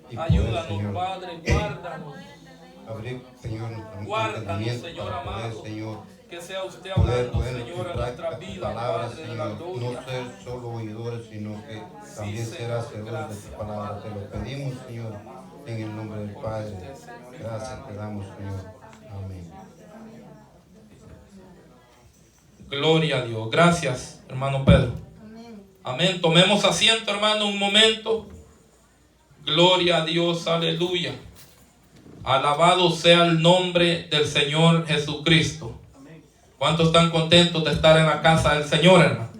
y poder, Ayúdanos, Señor. Padre, guárdanos. Abrir, Señor, nuestro Guárdanos, entendimiento Señor para poder, amado. Señor, Que sea usted poder hablando, poner Señor, en en nuestra práctica tu vida, palabra, Padre de la Señor. No gloria. ser solo oidores, sino que también ser Señor, hacedores de gracias, tu palabra. Te lo pedimos, Señor, en el nombre del porque Padre. usted, Señor, es Gracias grande. te damos, Señor. Amén. Gloria a Dios. Gracias, hermano Pedro. Amén. Tomemos asiento, hermano, un momento. Gloria a Dios, aleluya. Alabado sea el nombre del Señor Jesucristo. ¿Cuántos están contentos de estar en la casa del Señor, hermano?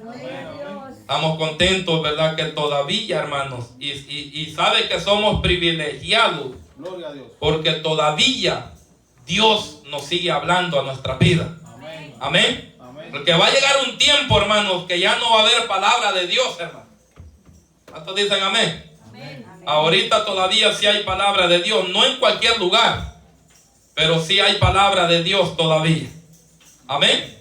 Estamos contentos, ¿verdad? Que todavía, hermanos, y sabe que somos privilegiados. Gloria a Dios. Porque todavía Dios nos sigue hablando a nuestra vida. Amén. Amén. Amén. Porque va a llegar un tiempo, hermanos, que ya no va a haber palabra de Dios, hermano. ¿Cuántos dicen amén? Ahorita todavía sí hay palabra de Dios, no en cualquier lugar, pero sí hay palabra de Dios todavía. Amén.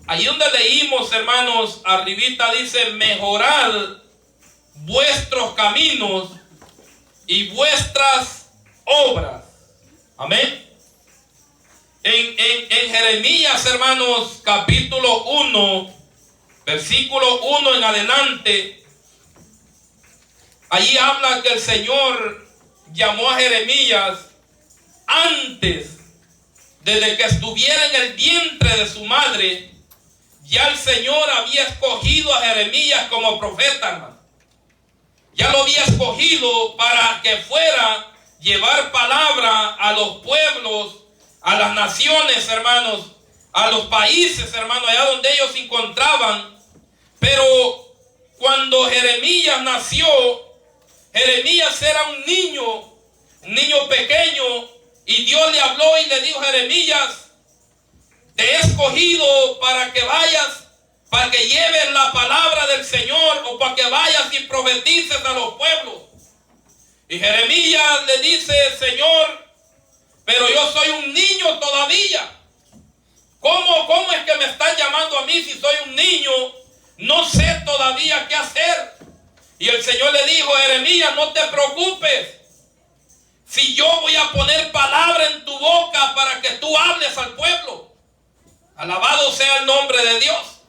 Ahí donde leímos, hermanos, arribita dice: mejorad vuestros caminos y vuestras obras. Amén. En Jeremías, hermanos, capítulo 1, versículo 1 en adelante, allí habla que el Señor llamó a Jeremías antes, desde que estuviera en el vientre de su madre. Ya el Señor había escogido a Jeremías como profeta, hermano. Ya lo había escogido para que fuera llevar palabra a los pueblos, a las naciones, hermanos, a los países, hermanos, allá donde ellos se encontraban. Pero cuando Jeremías nació, Jeremías era un niño pequeño, y Dios le habló y le dijo: Jeremías, te he escogido para que vayas, para que lleves la palabra del Señor, o para que vayas y profetices a los pueblos. Y Jeremías le dice: Señor, pero yo soy un niño todavía. ¿Cómo es que me estás llamando a mí si soy un niño? No sé todavía qué hacer. Y el Señor le dijo: Jeremías, no te preocupes. Si yo voy a poner palabra en tu boca para que tú hables al pueblo. Alabado sea el nombre de Dios.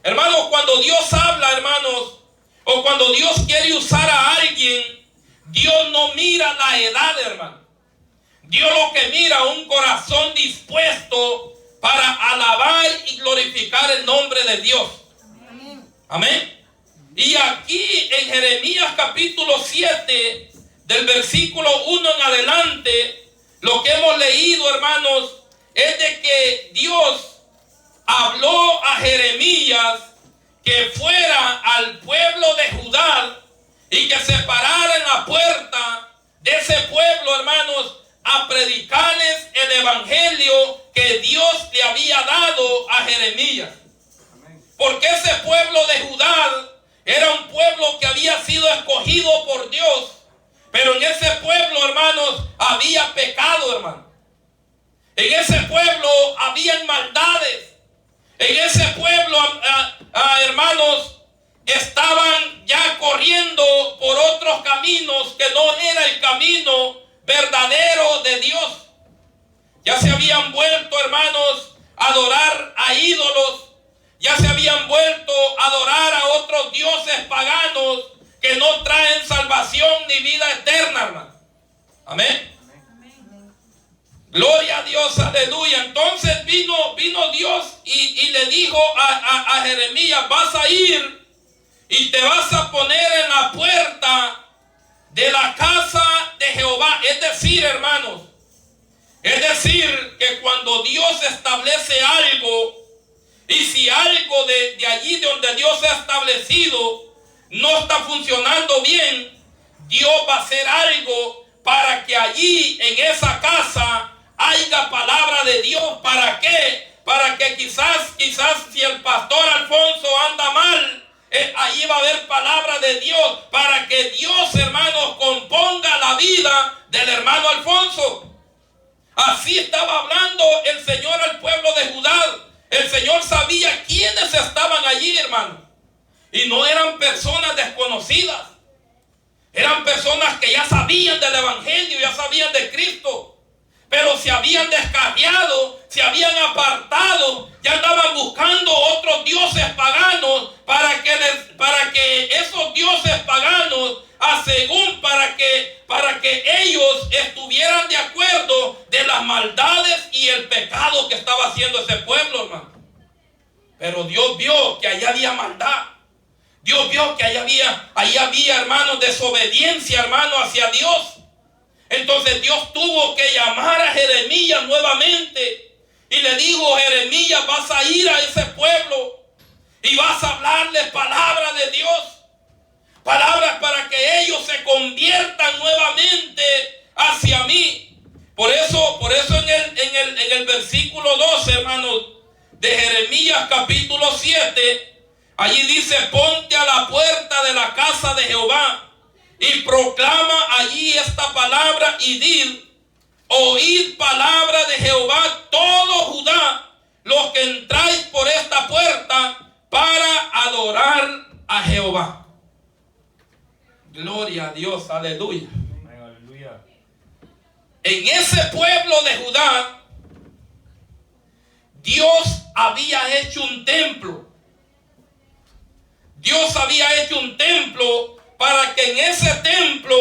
Hermanos, cuando Dios habla, hermanos, o cuando Dios quiere usar a alguien, Dios no mira la edad, hermano. Dios lo que mira un corazón dispuesto para alabar y glorificar el nombre de Dios. Amén. Y aquí en Jeremías capítulo 7, del versículo 1 en adelante, lo que hemos leído, hermanos, es de que Dios habló a Jeremías que fuera al pueblo de Judá y que se parara en la puerta de ese pueblo, hermanos, a predicarles el evangelio que Dios le había dado a Jeremías. Porque ese pueblo de Judá era un pueblo que había sido escogido por Dios, pero en ese pueblo, hermanos, había pecado, hermano. En ese pueblo habían maldades. En ese pueblo, hermanos, estaban ya corriendo por otros caminos que no era el camino verdadero de Dios. Ya se habían vuelto, hermanos, a adorar a ídolos. Ya se habían vuelto a adorar a otros dioses paganos que no traen salvación ni vida eterna, hermano. Amén. Gloria a Dios, aleluya. Entonces vino Dios y le dijo a Jeremías: vas a ir y te vas a poner en la puerta de la casa de Jehová. Es decir, hermanos, es decir, que cuando Dios establece algo, y si algo de allí de donde Dios ha establecido no está funcionando bien, Dios va a hacer algo para que allí en esa casa haya palabra de Dios. ¿Para qué? Para que quizás si el pastor Alfonso anda mal, allí va a haber palabra de Dios, para que Dios, hermanos, componga la vida del hermano Alfonso. Así estaba hablando el Señor al pueblo de Judá. El Señor sabía quiénes estaban allí, hermano, y no eran personas desconocidas. personas que ya sabían del Evangelio, ya sabían de Cristo, pero se habían descarriado, se habían apartado, ya andaban buscando otros dioses paganos para que esos dioses paganos, para que ellos estuvieran de acuerdo de las maldades y el pecado que estaba haciendo ese pueblo, hermano. Pero Dios vio que allá había maldad. Dios vio que ahí había, hermanos, desobediencia, hermano, hacia Dios. Entonces Dios tuvo que llamar a Jeremías nuevamente y le dijo: Jeremías, vas a ir a ese pueblo y vas a hablarles palabras de Dios, palabras para que ellos se conviertan nuevamente hacia mí. Por eso en el versículo 12, hermanos, de Jeremías capítulo 7, allí dice: ponte a la puerta de la casa de Jehová y proclama allí esta palabra y di: oíd palabra de Jehová todo Judá, los que entráis por esta puerta para adorar a Jehová. Gloria a Dios, aleluya. Aleluya. En ese pueblo de Judá, Dios había hecho un templo. Dios había hecho un templo para que en ese templo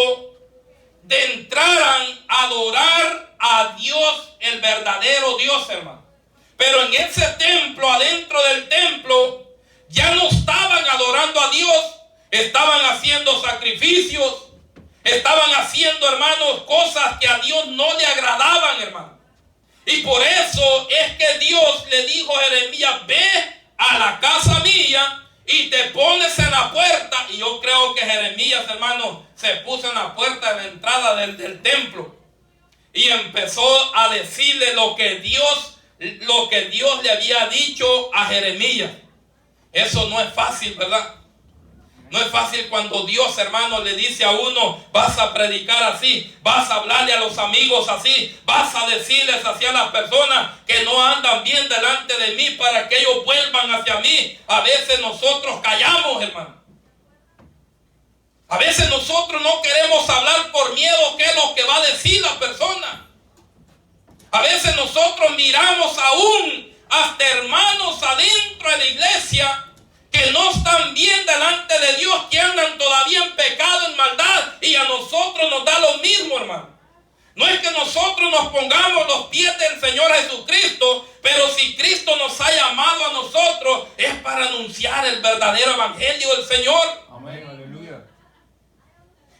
entraran a adorar a Dios, el verdadero Dios, hermano. Pero en ese templo, adentro del templo, ya no estaban adorando a Dios, estaban haciendo sacrificios, estaban haciendo, hermanos, cosas que a Dios no le agradaban, hermano. Y por eso es que Dios le dijo a Jeremías: ve a la casa mía y te pones en la puerta. Y yo creo que Jeremías, hermano, se puso en la puerta de la entrada del templo y empezó a decirle lo que Dios le había dicho a Jeremías. Eso no es fácil, ¿verdad? No es fácil cuando Dios, hermano, le dice a uno: vas a predicar así, vas a hablarle a los amigos así, vas a decirles hacia las personas que no andan bien delante de mí para que ellos vuelvan hacia mí. A veces nosotros callamos, hermano. A veces nosotros no queremos hablar por miedo qué es lo que va a decir la persona. A veces nosotros miramos aún hasta hermanos adentro de la iglesia que no están bien delante de Dios, que andan todavía en pecado, en maldad, y a nosotros nos da lo mismo, hermano. No es que nosotros nos pongamos los pies del Señor Jesucristo, pero si Cristo nos ha llamado a nosotros, es para anunciar el verdadero evangelio del Señor. Amén, aleluya.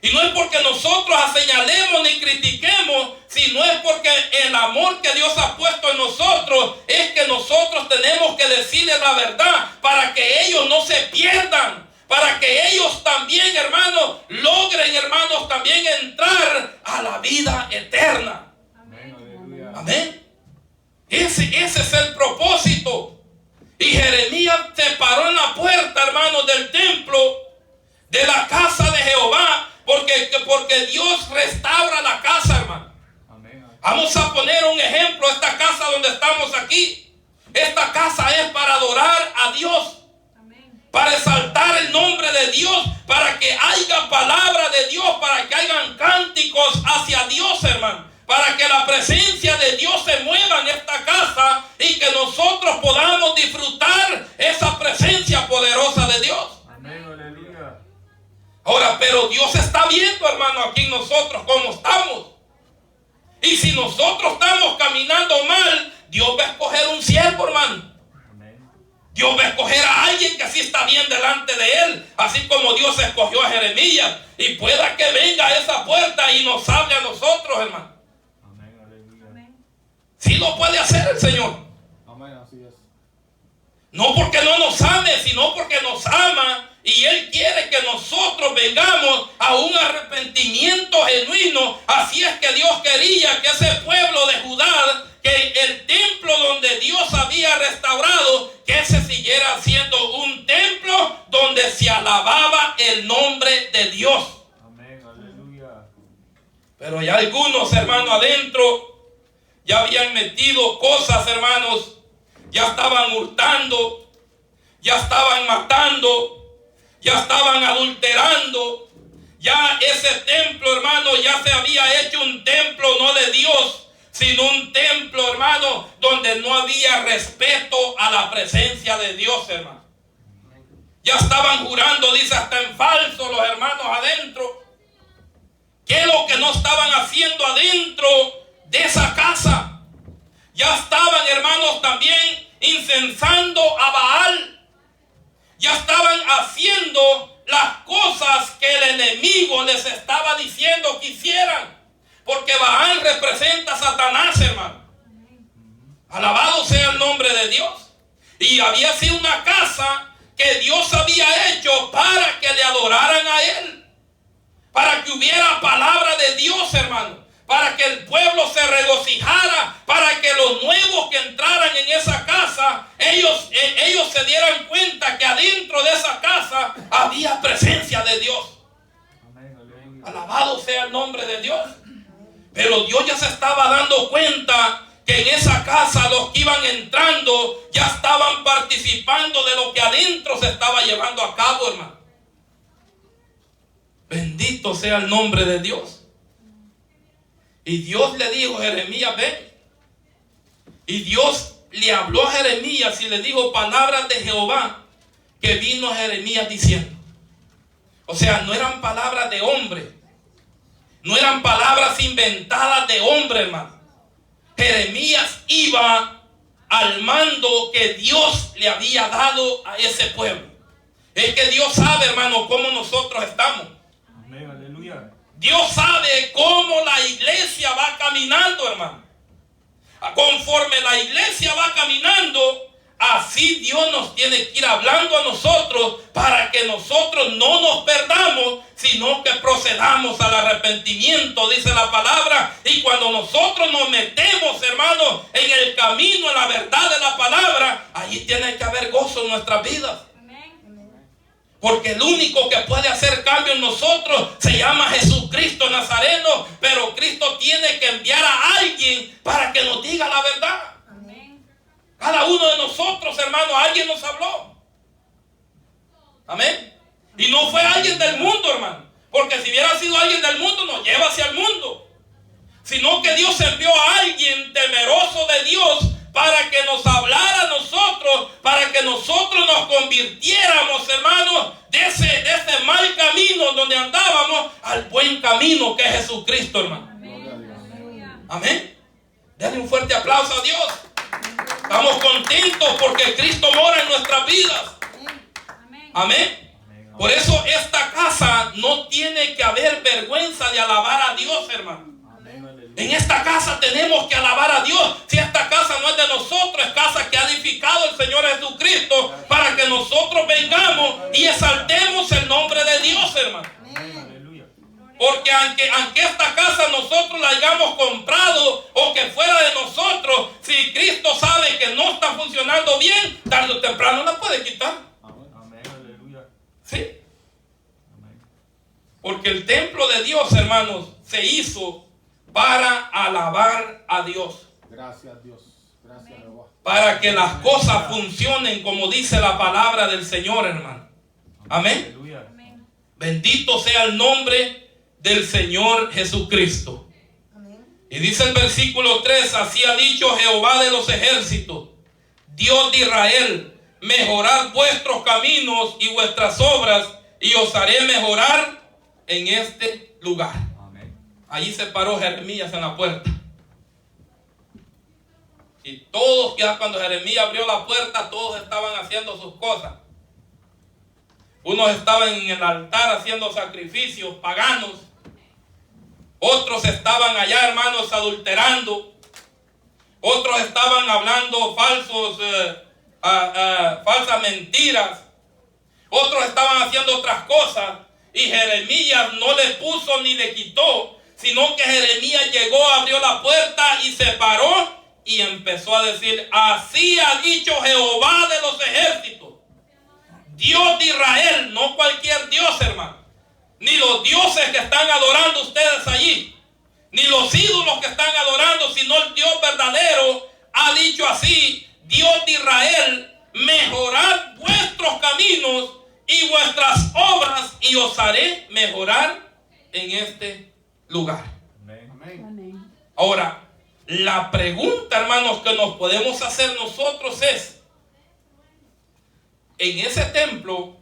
Y no es porque nosotros señalemos ni critiquemos, sino es porque el amor que Dios ha puesto en nosotros es que nosotros tenemos que decirles la verdad para que ellos no se pierdan, para que ellos también, hermanos, logren, hermanos, también entrar a la vida eterna. Amén, aleluya. Amén. Ese es el propósito. Y Jeremías se paró en la puerta, hermanos, del templo, de la casa de Jehová, porque Dios restaura la casa, hermano. Amén. Vamos a poner un ejemplo. Esta casa donde estamos aquí, esta casa es para adorar a Dios, para exaltar el nombre de Dios, para que haya palabra de Dios, para que hayan cánticos hacia Dios, hermano, para que la presencia de Dios se mueva en esta casa y que nosotros podamos disfrutar esa presencia poderosa de Dios. Amén, aleluya. Ahora, pero Dios está viendo, hermano, aquí en nosotros cómo estamos. Y si nosotros estamos caminando mal, Dios va a escoger un siervo, hermano. Amén. Dios va a escoger a alguien que así está bien delante de él, así como Dios escogió a Jeremías. Y pueda que venga a esa puerta y nos hable a nosotros, hermano. Amén, aleluya. Sí lo puede hacer el Señor. Amén, así es. No porque no nos ame, sino porque nos ama. Y Él quiere que nosotros vengamos a un arrepentimiento genuino. Así es que Dios quería que ese pueblo de Judá, que el templo donde Dios había restaurado, que ese siguiera siendo un templo donde se alababa el nombre de Dios. Amén, aleluya. Pero ya algunos, hermanos, adentro ya habían metido cosas, hermanos. Ya estaban hurtando, ya estaban matando, ya estaban adulterando, Ya ese templo, hermano, ya se había hecho un templo no de Dios, sino un templo, hermano, donde no había respeto a la presencia de Dios, hermano. Ya estaban jurando, dice, hasta en falso los hermanos adentro. ¿Qué es lo que no estaban haciendo adentro de esa casa? Ya estaban, hermanos, también incensando a Baal. Ya estaban haciendo las cosas que el enemigo les estaba diciendo que hicieran. Porque Baal representa a Satanás, hermano. Alabado sea el nombre de Dios. Y había sido una casa que Dios había hecho para que le adoraran a Él. Para que hubiera palabra de Dios, hermano. Para que el pueblo se regocijara. Para que los nuevos que entraran en esa casa, ellos se dieran cuenta que adentro de esa casa había presencia de Dios. Alabado sea el nombre de Dios. Pero Dios ya se estaba dando cuenta que en esa casa los que iban entrando ya estaban participando de lo que adentro se estaba llevando a cabo, hermano. Bendito sea el nombre de Dios. Y Dios le dijo a Jeremías, ven. Y Dios le habló a Jeremías y le dijo palabras de Jehová que vino Jeremías diciendo. O sea, no eran palabras de hombre. No eran palabras inventadas de hombre, hermano. Jeremías iba al mando que Dios le había dado a ese pueblo. Es que Dios sabe, hermano, cómo nosotros estamos. Amén, aleluya. Dios sabe cómo la iglesia va caminando, hermano. Conforme la iglesia va caminando, así Dios nos tiene que ir hablando a nosotros para que nosotros no nos perdamos, sino que procedamos al arrepentimiento, dice la palabra. Y cuando nosotros nos metemos, hermanos, en el camino, en la verdad de la palabra, allí tiene que haber gozo en nuestras vidas. Porque el único que puede hacer cambio en nosotros se llama Jesucristo Nazareno. Pero Cristo tiene que enviar a alguien para que nos diga la verdad. Cada uno de nosotros, hermano, alguien nos habló. Amén. Y no fue alguien del mundo, hermano. Porque si hubiera sido alguien del mundo, nos lleva hacia el mundo. Sino que Dios envió a alguien temeroso de Dios para que nos hablara a nosotros, para que nosotros nos convirtiéramos, hermanos, de ese mal camino donde andábamos al buen camino que es Jesucristo, hermano. Amén. Denle un fuerte aplauso a Dios. Estamos contentos porque Cristo mora en nuestras vidas. Amén. Por eso esta casa no tiene que haber vergüenza de alabar a Dios, hermano. En esta casa tenemos que alabar a Dios. Si esta casa no es de nosotros, es casa que ha edificado el Señor Jesucristo para que nosotros vengamos y exaltemos el nombre de Dios, hermano. Porque aunque esta casa nosotros la hayamos comprado o que fuera de nosotros, si Cristo sabe que no está funcionando bien, tarde o temprano la puede quitar. Amén, aleluya. Sí. Porque el templo de Dios, hermanos, se hizo para alabar a Dios. Gracias, Dios. Gracias, Jehová. Para que las cosas funcionen como dice la palabra del Señor, hermano. Amén. Aleluya. Bendito sea el nombre del Señor Jesucristo. Y dice el versículo 3, así ha dicho Jehová de los ejércitos, Dios de Israel, mejorad vuestros caminos y vuestras obras, y os haré mejorar en este lugar. Allí se paró Jeremías en la puerta. Y todos, ya cuando Jeremías abrió la puerta, todos estaban haciendo sus cosas. Unos estaban en el altar haciendo sacrificios paganos. Otros estaban allá, hermanos, adulterando. Otros estaban hablando falsas mentiras. Otros estaban haciendo otras cosas. Y Jeremías no le puso ni le quitó, sino que Jeremías llegó, abrió la puerta y se paró y empezó a decir, así ha dicho Jehová de los ejércitos, Dios de Israel, no cualquier Dios, hermano, ni los dioses que están adorando ustedes allí, ni los ídolos que están adorando, sino el Dios verdadero, ha dicho así, Dios de Israel, mejorad vuestros caminos y vuestras obras, y os haré mejorar en este lugar. Amén. Ahora, la pregunta, hermanos, que nos podemos hacer nosotros es, en ese templo,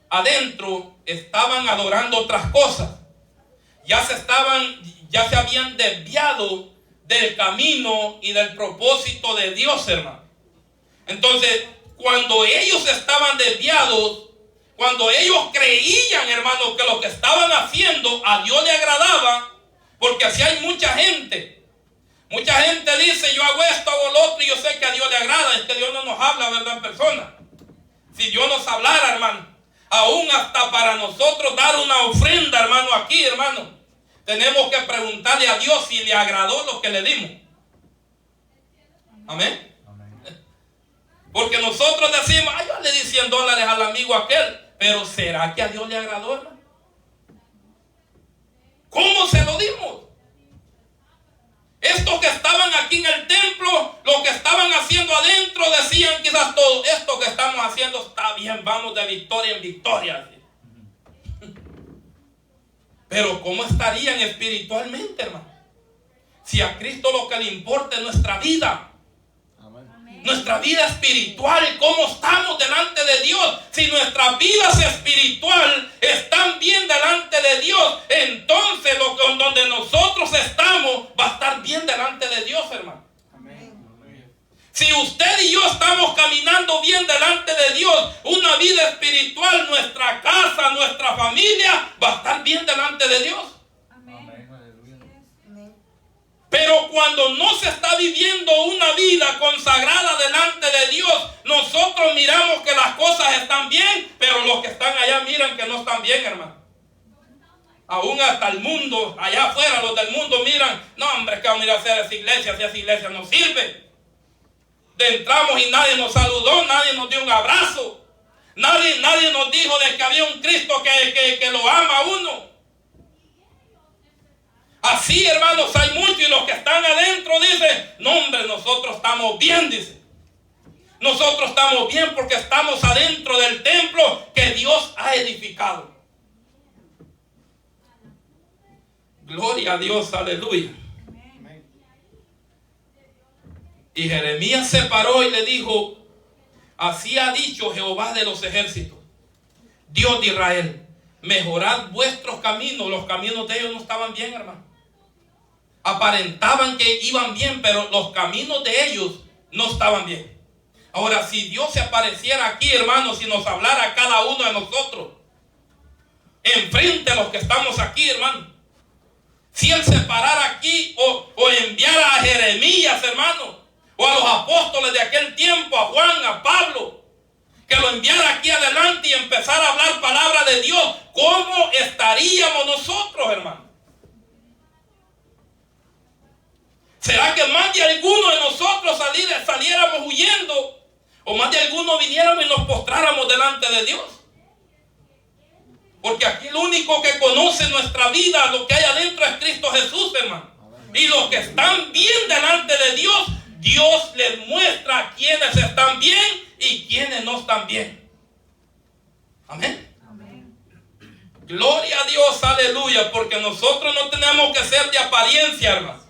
adentro, estaban adorando otras cosas. Ya se habían desviado del camino y del propósito de Dios, hermano. Entonces, cuando ellos estaban desviados, cuando ellos creían, hermano, que lo que estaban haciendo a Dios le agradaba, porque así hay mucha gente. Mucha gente dice, yo hago esto, hago lo otro, y yo sé que a Dios le agrada. Es que Dios no nos habla, ¿verdad? En persona. Si Dios nos hablara, hermano, aún hasta para nosotros dar una ofrenda, hermano, aquí, hermano, tenemos que preguntarle a Dios si le agradó lo que le dimos. Amén. Porque nosotros decimos, yo le di $100 al amigo aquel, pero ¿será que a Dios le agradó, hermano? ¿Cómo se lo dimos? Estos que estaban aquí en el templo, lo que estaban haciendo adentro, decían quizás todo esto que estamos haciendo está bien, vamos de victoria en victoria. Pero ¿cómo estarían espiritualmente, hermano? Si a Cristo lo que le importa es nuestra vida. Nuestra vida espiritual, cómo estamos delante de Dios. Si nuestras vidas espiritual están bien delante de Dios, entonces donde nosotros estamos va a estar bien delante de Dios, hermano. Amén. Si usted y yo estamos caminando bien delante de Dios, una vida espiritual, nuestra casa, nuestra familia va a estar bien delante de Dios. Pero cuando no se está viviendo una vida consagrada delante de Dios, nosotros miramos que las cosas están bien, pero los que están allá miran que no están bien, hermano. Aún hasta el mundo, allá afuera, los del mundo miran, no hombre, que vamos a ir a hacer esa iglesia, si esa iglesia no sirve. Entramos y nadie nos saludó, nadie nos dio un abrazo. Nadie nos dijo de que había un Cristo que lo ama a uno. Así, hermanos, hay muchos, y los que están adentro dicen, no hombre, nosotros estamos bien, dice. Nosotros estamos bien porque estamos adentro del templo que Dios ha edificado. Gloria a Dios, aleluya. Y Jeremías se paró y le dijo, así ha dicho Jehová de los ejércitos, Dios de Israel, mejorad vuestros caminos. Los caminos de ellos no estaban bien, hermano. Aparentaban que iban bien, pero los caminos de ellos no estaban bien. Ahora, si Dios se apareciera aquí, hermanos, y nos hablara a cada uno de nosotros, enfrente a los que estamos aquí, hermano, si Él se parara aquí o enviara a Jeremías, hermano, o a los apóstoles de aquel tiempo, a Juan, a Pablo, que lo enviara aquí adelante y empezara a hablar palabra de Dios, ¿cómo estaríamos nosotros, hermano? ¿Será que más de alguno de nosotros saliéramos huyendo? ¿O más de alguno viniéramos y nos postráramos delante de Dios? Porque aquí el único que conoce nuestra vida, lo que hay adentro, es Cristo Jesús, hermano. Y los que están bien delante de Dios, Dios les muestra quiénes están bien y quiénes no están bien. Amén. Amén. Gloria a Dios, aleluya, porque nosotros no tenemos que ser de apariencia, hermano.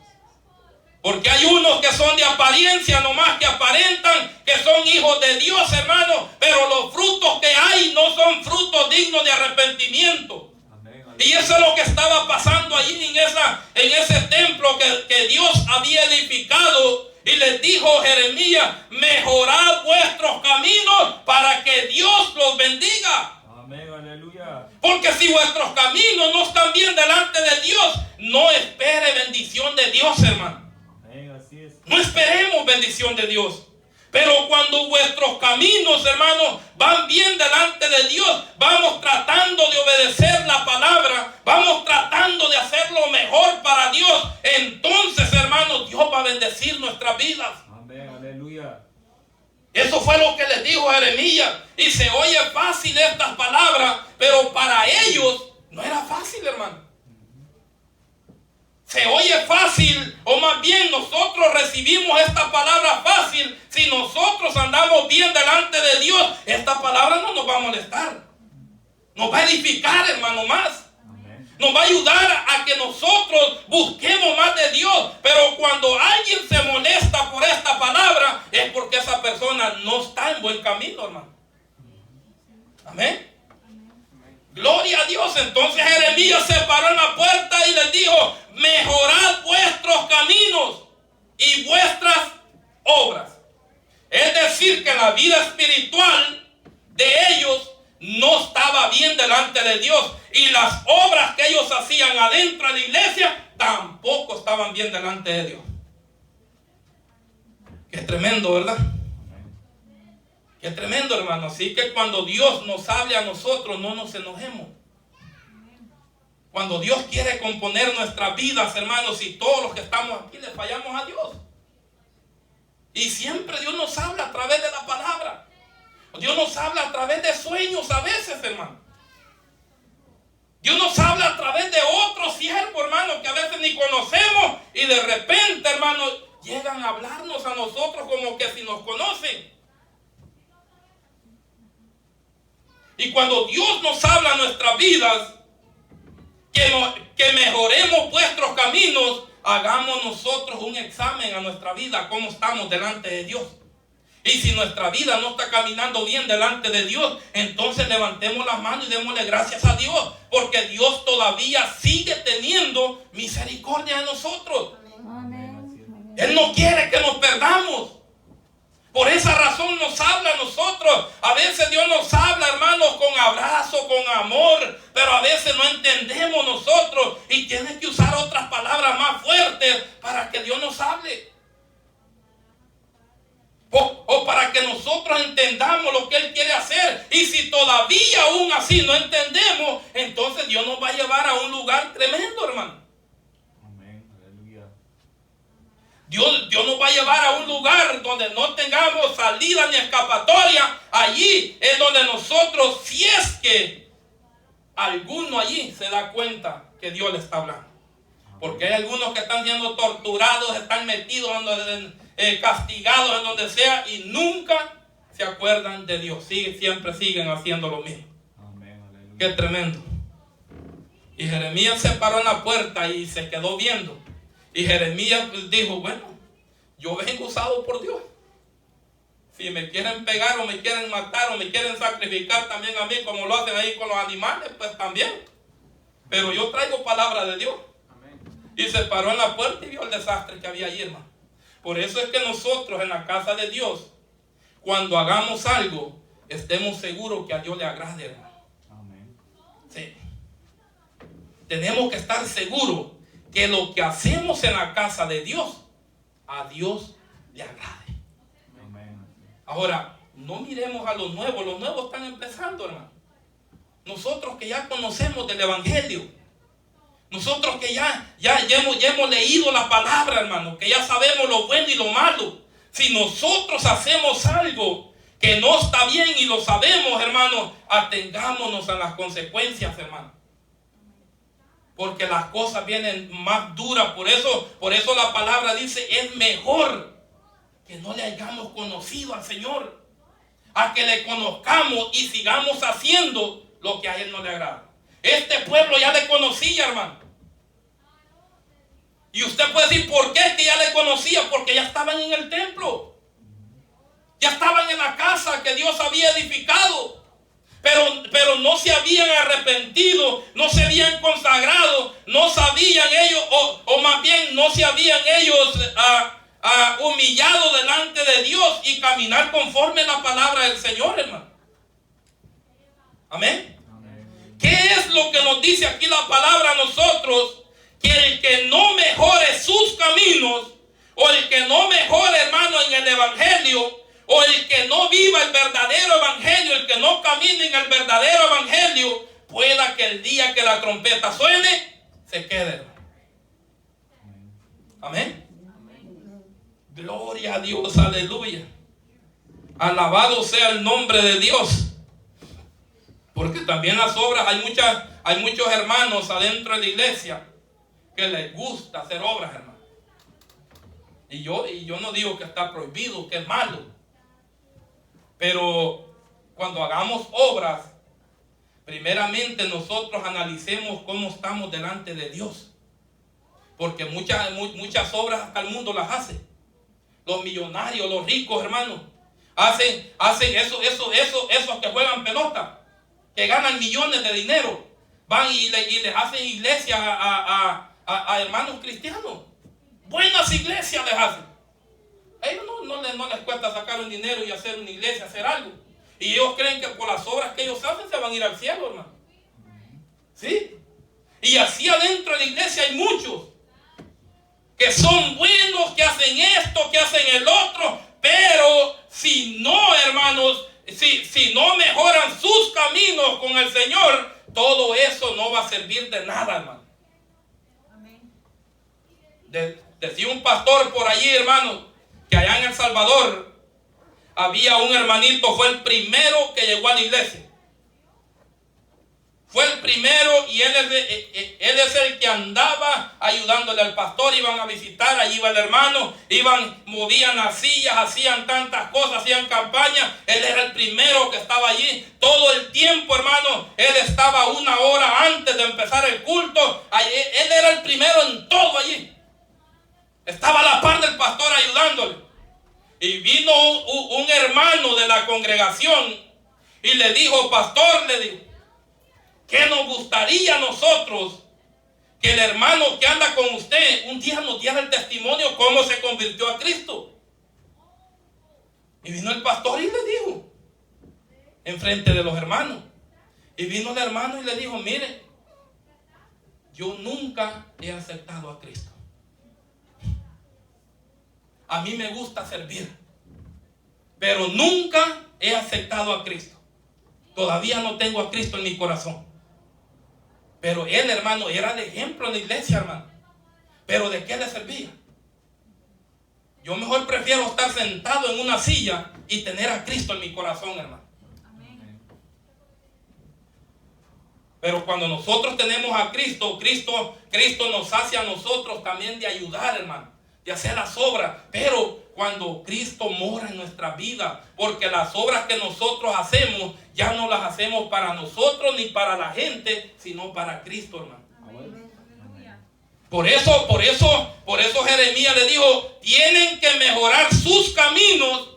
Porque hay unos que son de apariencia, nomás que aparentan que son hijos de Dios, hermano, pero los frutos que hay no son frutos dignos de arrepentimiento. Amén. Y eso es lo que estaba pasando allí en ese templo que Dios había edificado. Y les dijo Jeremías, mejorad vuestros caminos para que Dios los bendiga. Amén, aleluya. Porque si vuestros caminos no están bien delante de Dios, no espere bendición de Dios, hermano. No esperemos bendición de Dios. Pero cuando vuestros caminos, hermanos, van bien delante de Dios, vamos tratando de obedecer la palabra, vamos tratando de hacer lo mejor para Dios, entonces, hermanos, Dios va a bendecir nuestras vidas. Amén, aleluya. Eso fue lo que les dijo Jeremías. Y se oye fácil estas palabras, pero para ellos no era fácil, hermano. Se oye fácil, o más bien nosotros recibimos esta palabra fácil. Si nosotros andamos bien delante de Dios, esta palabra no nos va a molestar. Nos va a edificar, hermano, más. Nos va a ayudar a que nosotros busquemos más de Dios. Pero cuando alguien se molesta por esta palabra, es porque esa persona no está en buen camino, hermano. Amén. Gloria a Dios. Entonces Jeremías se paró en la puerta y les dijo: mejorad vuestros caminos y vuestras obras. Es decir, que la vida espiritual de ellos no estaba bien delante de Dios. Y las obras que ellos hacían adentro de la iglesia tampoco estaban bien delante de Dios. Qué tremendo, ¿verdad? Qué tremendo, hermano. Así que cuando Dios nos hable a nosotros, no nos enojemos. Cuando Dios quiere componer nuestras vidas, hermanos, y todos los que estamos aquí le fallamos a Dios. Y siempre Dios nos habla a través de la palabra. Dios nos habla a través de sueños a veces, hermano. Dios nos habla a través de otros siervos, hermano, que a veces ni conocemos. Y de repente, hermano, llegan a hablarnos a nosotros como que si nos conocen. Y cuando Dios nos habla a nuestras vidas, que mejoremos vuestros caminos, hagamos nosotros un examen a nuestra vida, cómo estamos delante de Dios. Y si nuestra vida no está caminando bien delante de Dios, entonces levantemos las manos y démosle gracias a Dios, porque Dios todavía sigue teniendo misericordia de nosotros. Amén. Él no quiere que nos perdamos. Por esa razón nos habla a nosotros. A veces Dios nos habla, hermanos, con abrazo, con amor, pero a veces no entendemos nosotros y tiene que usar otras palabras más fuertes para que Dios nos hable. O para que nosotros entendamos lo que Él quiere hacer. Y si todavía aún así no entendemos, entonces Dios nos va a llevar a un lugar tremendo, hermano. Amén. Aleluya. Dios nos va a llevar a un lugar donde no tengamos salida ni escapatoria. Allí es donde nosotros, si es que alguno allí se da cuenta que Dios le está hablando. Porque hay algunos que están siendo torturados, están metidos, castigados en donde sea y nunca se acuerdan de Dios. Siempre siguen haciendo lo mismo. Amén. Aleluya. Qué tremendo. Y Jeremías se paró en la puerta y se quedó viendo. Y Jeremías dijo: bueno, yo vengo usado por Dios. Si me quieren pegar o me quieren matar o me quieren sacrificar también a mí, como lo hacen ahí con los animales, pues también. Pero yo traigo palabra de Dios. Amén. Y se paró en la puerta y vio el desastre que había allí, hermano. Por eso es que nosotros en la casa de Dios, cuando hagamos algo, estemos seguros que a Dios le agrade, hermano. Amén. Sí. Tenemos que estar seguros que lo que hacemos en la casa de Dios, a Dios le agrade. Amén. Ahora, no miremos a los nuevos están empezando, hermano. Nosotros que ya conocemos del Evangelio, nosotros que ya hemos leído la palabra, hermano, que ya sabemos lo bueno y lo malo. Si nosotros hacemos algo que no está bien y lo sabemos, hermano, atengámonos a las consecuencias, hermano. Porque las cosas vienen más duras. Por eso la palabra dice: es mejor que no le hayamos conocido al Señor, a que le conozcamos y sigamos haciendo lo que a Él no le agrada. Este pueblo ya le conocía, hermano. Y usted puede decir: ¿por qué es que ya le conocía? Porque ya estaban en el templo. Ya estaban en la casa que Dios había edificado. Pero no se habían arrepentido, no se habían consagrado, no sabían ellos, o más bien no se habían ellos humillado delante de Dios y caminar conforme a la palabra del Señor, hermano. Amén. Amén. ¿Qué es lo que nos dice aquí la palabra a nosotros? Que el que no mejore sus caminos, o el que no mejore, hermano, en el Evangelio, o el que no viva el verdadero evangelio, el que no camine en el verdadero evangelio, pueda que el día que la trompeta suene, se quede. Amén. Gloria a Dios, aleluya. Alabado sea el nombre de Dios. Porque también las obras, hay muchos hermanos adentro de la iglesia que les gusta hacer obras, hermano. Y yo no digo que está prohibido, que es malo. Pero cuando hagamos obras, primeramente nosotros analicemos cómo estamos delante de Dios. Porque muchas obras hasta el mundo las hace. Los millonarios, los ricos, hermanos, hacen esos que juegan pelota, que ganan millones de dinero. Van y les hacen iglesias a hermanos cristianos. Buenas iglesias les hacen. A ellos no les cuesta sacar un dinero y hacer una iglesia, hacer algo. Y ellos creen que por las obras que ellos hacen se van a ir al cielo, hermano. ¿Sí? Y así adentro de la iglesia hay muchos que son buenos, que hacen esto, que hacen el otro, pero si no, hermanos, si no mejoran sus caminos con el Señor, todo eso no va a servir de nada, hermano. Decía un pastor por allí, hermano, que allá en El Salvador había un hermanito, fue el primero que llegó a la iglesia. Fue el primero y él es el que andaba ayudándole al pastor. Iban a visitar, allí iba el hermano, movían las sillas, hacían tantas cosas, hacían campañas. Él era el primero que estaba allí. Todo el tiempo, hermano, él estaba 1 hora antes de empezar el culto. Él era el primero en todo allí. Estaba a la par del pastor ayudándole. Y vino un hermano de la congregación y le dijo, pastor, le dijo, ¿qué nos gustaría a nosotros que el hermano que anda con usted un día nos diera el testimonio cómo se convirtió a Cristo? Y vino el pastor y le dijo, enfrente de los hermanos. Y vino el hermano y le dijo, mire, yo nunca he aceptado a Cristo. A mí me gusta servir, pero nunca he aceptado a Cristo. Todavía no tengo a Cristo en mi corazón. Pero él, hermano, era de ejemplo en la iglesia, hermano. ¿Pero de qué le servía? Yo mejor prefiero estar sentado en una silla y tener a Cristo en mi corazón, hermano. Pero cuando nosotros tenemos a Cristo, Cristo nos hace a nosotros también de ayudar, hermano, de hacer las obras. Pero cuando Cristo mora en nuestra vida, porque las obras que nosotros hacemos ya no las hacemos para nosotros ni para la gente, sino para Cristo, hermano. Por eso Jeremías le dijo, tienen que mejorar sus caminos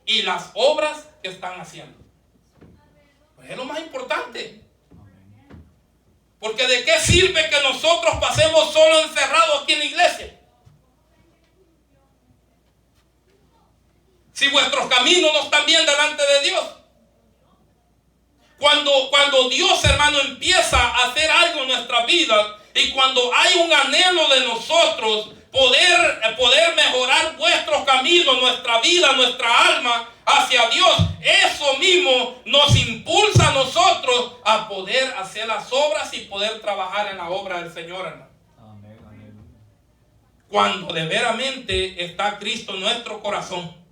y las obras que están haciendo. Pues es lo más importante. Porque ¿de qué sirve que nosotros pasemos solo encerrados aquí en la iglesia? Si vuestros caminos no están bien delante de Dios. Cuando Dios, hermano, empieza a hacer algo en nuestra vida y cuando hay un anhelo de nosotros poder mejorar vuestros caminos, nuestra vida, nuestra alma hacia Dios, eso mismo nos impulsa a nosotros a poder hacer las obras y poder trabajar en la obra del Señor, hermano. Cuando de veramente está Cristo en nuestro corazón,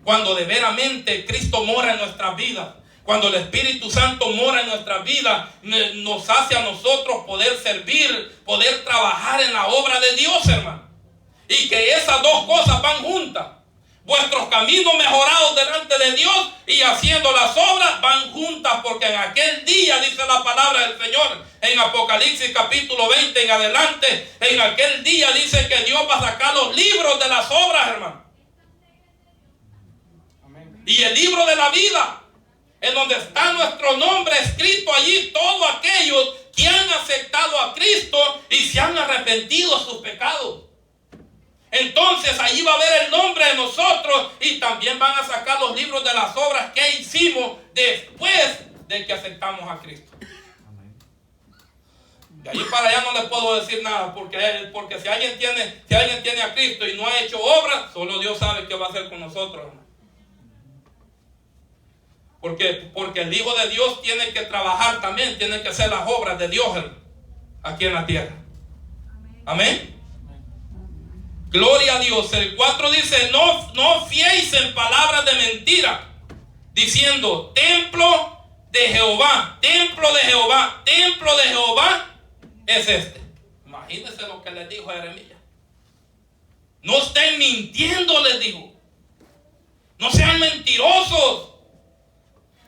cuando de veramente Cristo mora en nuestras vidas, cuando el Espíritu Santo mora en nuestras vidas, nos hace a nosotros poder servir, poder trabajar en la obra de Dios, hermano. Y que esas dos cosas van juntas. Vuestros caminos mejorados delante de Dios y haciendo las obras van juntas, porque en aquel día, dice la palabra del Señor, en Apocalipsis capítulo 20 en adelante, en aquel día dice que Dios va a sacar los libros de las obras, hermano. Y el libro de la vida, en donde está nuestro nombre escrito allí, todos aquellos que han aceptado a Cristo y se han arrepentido de sus pecados. Entonces allí va a ver el nombre de nosotros y también van a sacar los libros de las obras que hicimos después de que aceptamos a Cristo. De ahí para allá no le puedo decir nada, porque si alguien tiene a Cristo y no ha hecho obras, solo Dios sabe qué va a hacer con nosotros, hermano. Porque el Hijo de Dios tiene que trabajar también, tiene que hacer las obras de Dios, hermano, aquí en la tierra. Amén. Gloria a Dios. El 4 dice, no fiéis en palabras de mentira, diciendo, templo de Jehová, templo de Jehová, templo de Jehová es este. Imagínense lo que les dijo Jeremías. No estén mintiendo, les dijo. No sean mentirosos.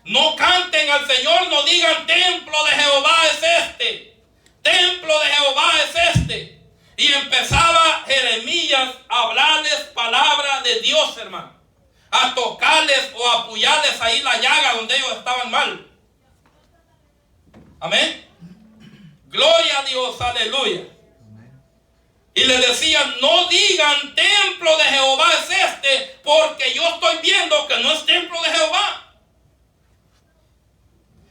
No canten al Señor, no digan templo de Jehová es este. Templo de Jehová es este. Y empezaba Jeremías a hablarles palabra de Dios, hermano. A tocarles o a apoyarles ahí la llaga donde ellos estaban mal. Amén. Gloria a Dios, aleluya. Y le decían, no digan templo de Jehová es este, porque yo estoy viendo que no es templo de Jehová.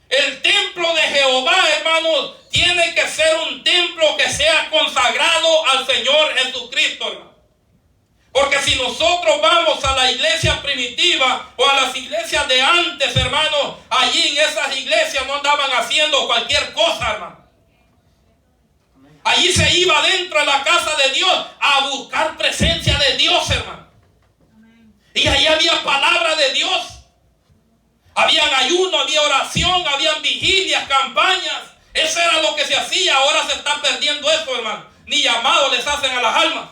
El templo de Jehová, hermanos, tiene que ser un templo que sea consagrado al Señor Jesucristo, hermano. Porque si nosotros vamos a la iglesia primitiva o a las iglesias de antes, hermanos, allí en esas iglesias no andaban haciendo cualquier cosa, hermano. Allí se iba dentro de la casa de Dios a buscar presencia de Dios, hermano. Y allí había palabra de Dios. Habían ayuno, había oración, habían vigilias, campañas. Eso era lo que se hacía. Ahora se está perdiendo eso, hermano. Ni llamado les hacen a las almas.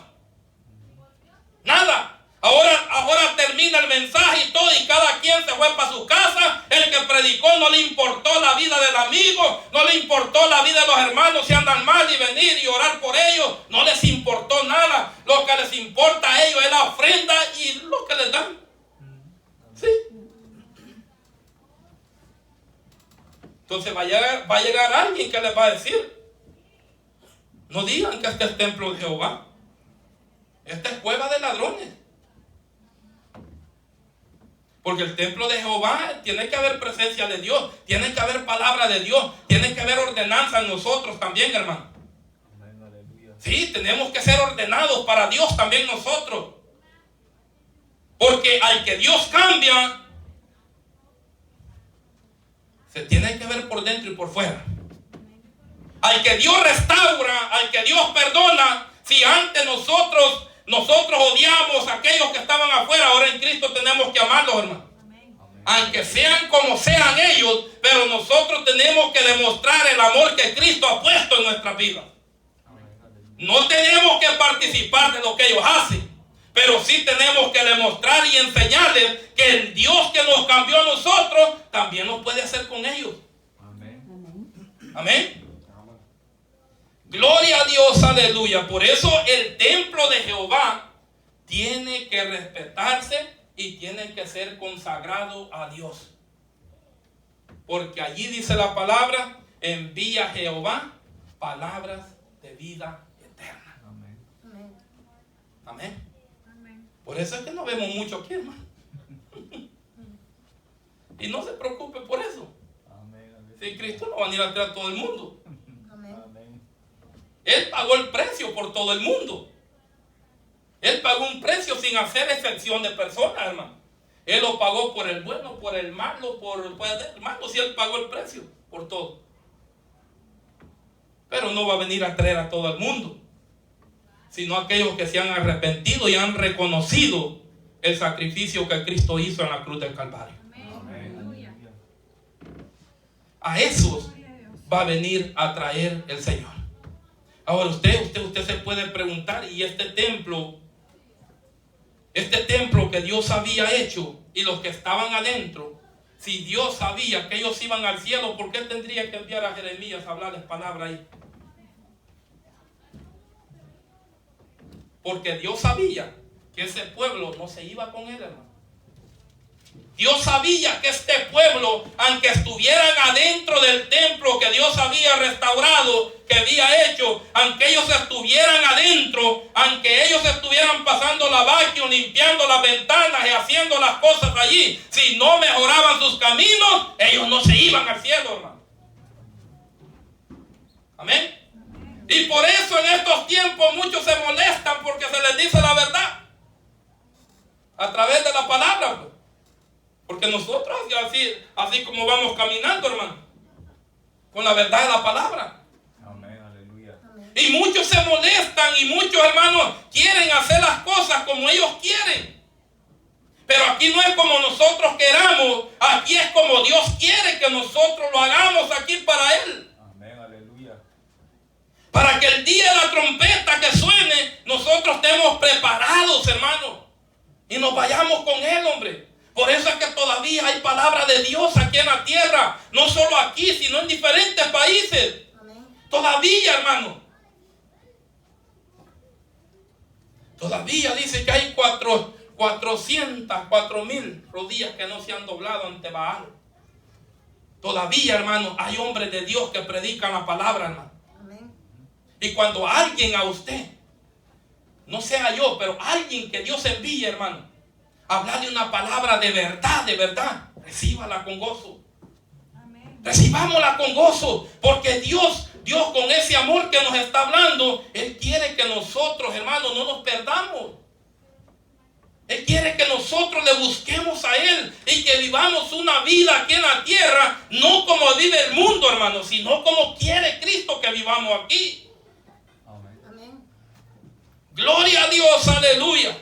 Nada. Ahora termina el mensaje y todo, y cada quien se fue para su casa. El que predicó no le importó la vida del amigo, no le importó la vida de los hermanos si andan mal, y venir y orar por ellos. No les importó nada. Lo que les importa a ellos es la ofrenda y lo que les dan. Sí. Entonces va a llegar alguien que les va a decir, no digan que este es templo de Jehová. Esta es cueva de ladrones. Porque el templo de Jehová tiene que haber presencia de Dios, tiene que haber palabra de Dios, tiene que haber ordenanza en nosotros también, hermano. Sí, tenemos que ser ordenados para Dios también nosotros. Porque al que Dios cambia, se tiene que ver por dentro y por fuera. Al que Dios restaura, al que Dios perdona, si antes nosotros odiamos a aquellos que estaban afuera, ahora en Cristo tenemos que amarlos, hermano. Aunque sean como sean ellos, pero nosotros tenemos que demostrar el amor que Cristo ha puesto en nuestra vida. No tenemos que participar de lo que ellos hacen, pero sí tenemos que demostrar y enseñarles que el Dios que nos cambió a nosotros también nos puede hacer con ellos. Amén. Gloria a Dios, aleluya. Por eso el templo de Jehová tiene que respetarse y tiene que ser consagrado a Dios. Porque allí dice la palabra, envía Jehová palabras de vida eterna. Amén. Amén. Por eso es que no vemos mucho aquí, hermano. Y no se preocupe por eso. Si Cristo no va a venir a traer a todo el mundo. Él pagó el precio por todo el mundo. Él pagó un precio sin hacer excepción de personas, hermano. Él lo pagó por el bueno, por el malo, por el malo. Si Él pagó el precio por todo. Pero no va a venir a traer a todo el mundo, sino aquellos que se han arrepentido y han reconocido el sacrificio que Cristo hizo en la cruz del Calvario. Amén. A esos va a venir a traer el Señor. Ahora usted se puede preguntar, y este templo que Dios había hecho y los que estaban adentro, si Dios sabía que ellos iban al cielo, ¿por qué tendría que enviar a Jeremías a hablarles palabra ahí? Porque Dios sabía que ese pueblo no se iba con él, hermano. Dios sabía que este pueblo, aunque estuvieran adentro del templo que Dios había restaurado, que había hecho, aunque ellos estuvieran adentro, aunque ellos estuvieran pasando la vacuum, limpiando las ventanas y haciendo las cosas allí, si no mejoraban sus caminos, ellos no se iban al cielo, hermano. Amén. Y por eso en estos tiempos muchos se molestan porque se les dice la verdad a través de la palabra, pues. Porque nosotros así como vamos caminando, hermano, con la verdad de la palabra. Amén, aleluya. Y muchos se molestan y muchos, hermanos, quieren hacer las cosas como ellos quieren. Pero aquí no es como nosotros queramos, aquí es como Dios quiere que nosotros lo hagamos aquí para Él. Amén, aleluya. Para que el día de la trompeta que suene, nosotros estemos preparados, hermano, y nos vayamos con Él, hombre. Por eso es que todavía hay palabra de Dios aquí en la tierra. No solo aquí, sino en diferentes países. Amén. Todavía, hermano. Todavía dice que hay 4.000 rodillas que no se han doblado ante Baal. Todavía, hermano, hay hombres de Dios que predican la palabra, hermano. Amén. Y cuando alguien a usted, no sea yo, pero alguien que Dios envíe, hermano, hablarle una palabra de verdad, recíbala con gozo. Amén. Recibámosla con gozo, porque Dios con ese amor que nos está hablando, Él quiere que nosotros, hermanos, no nos perdamos. Él quiere que nosotros le busquemos a Él y que vivamos una vida aquí en la tierra, no como vive el mundo, hermano, sino como quiere Cristo que vivamos aquí. Amén. Amén. Gloria a Dios, aleluya.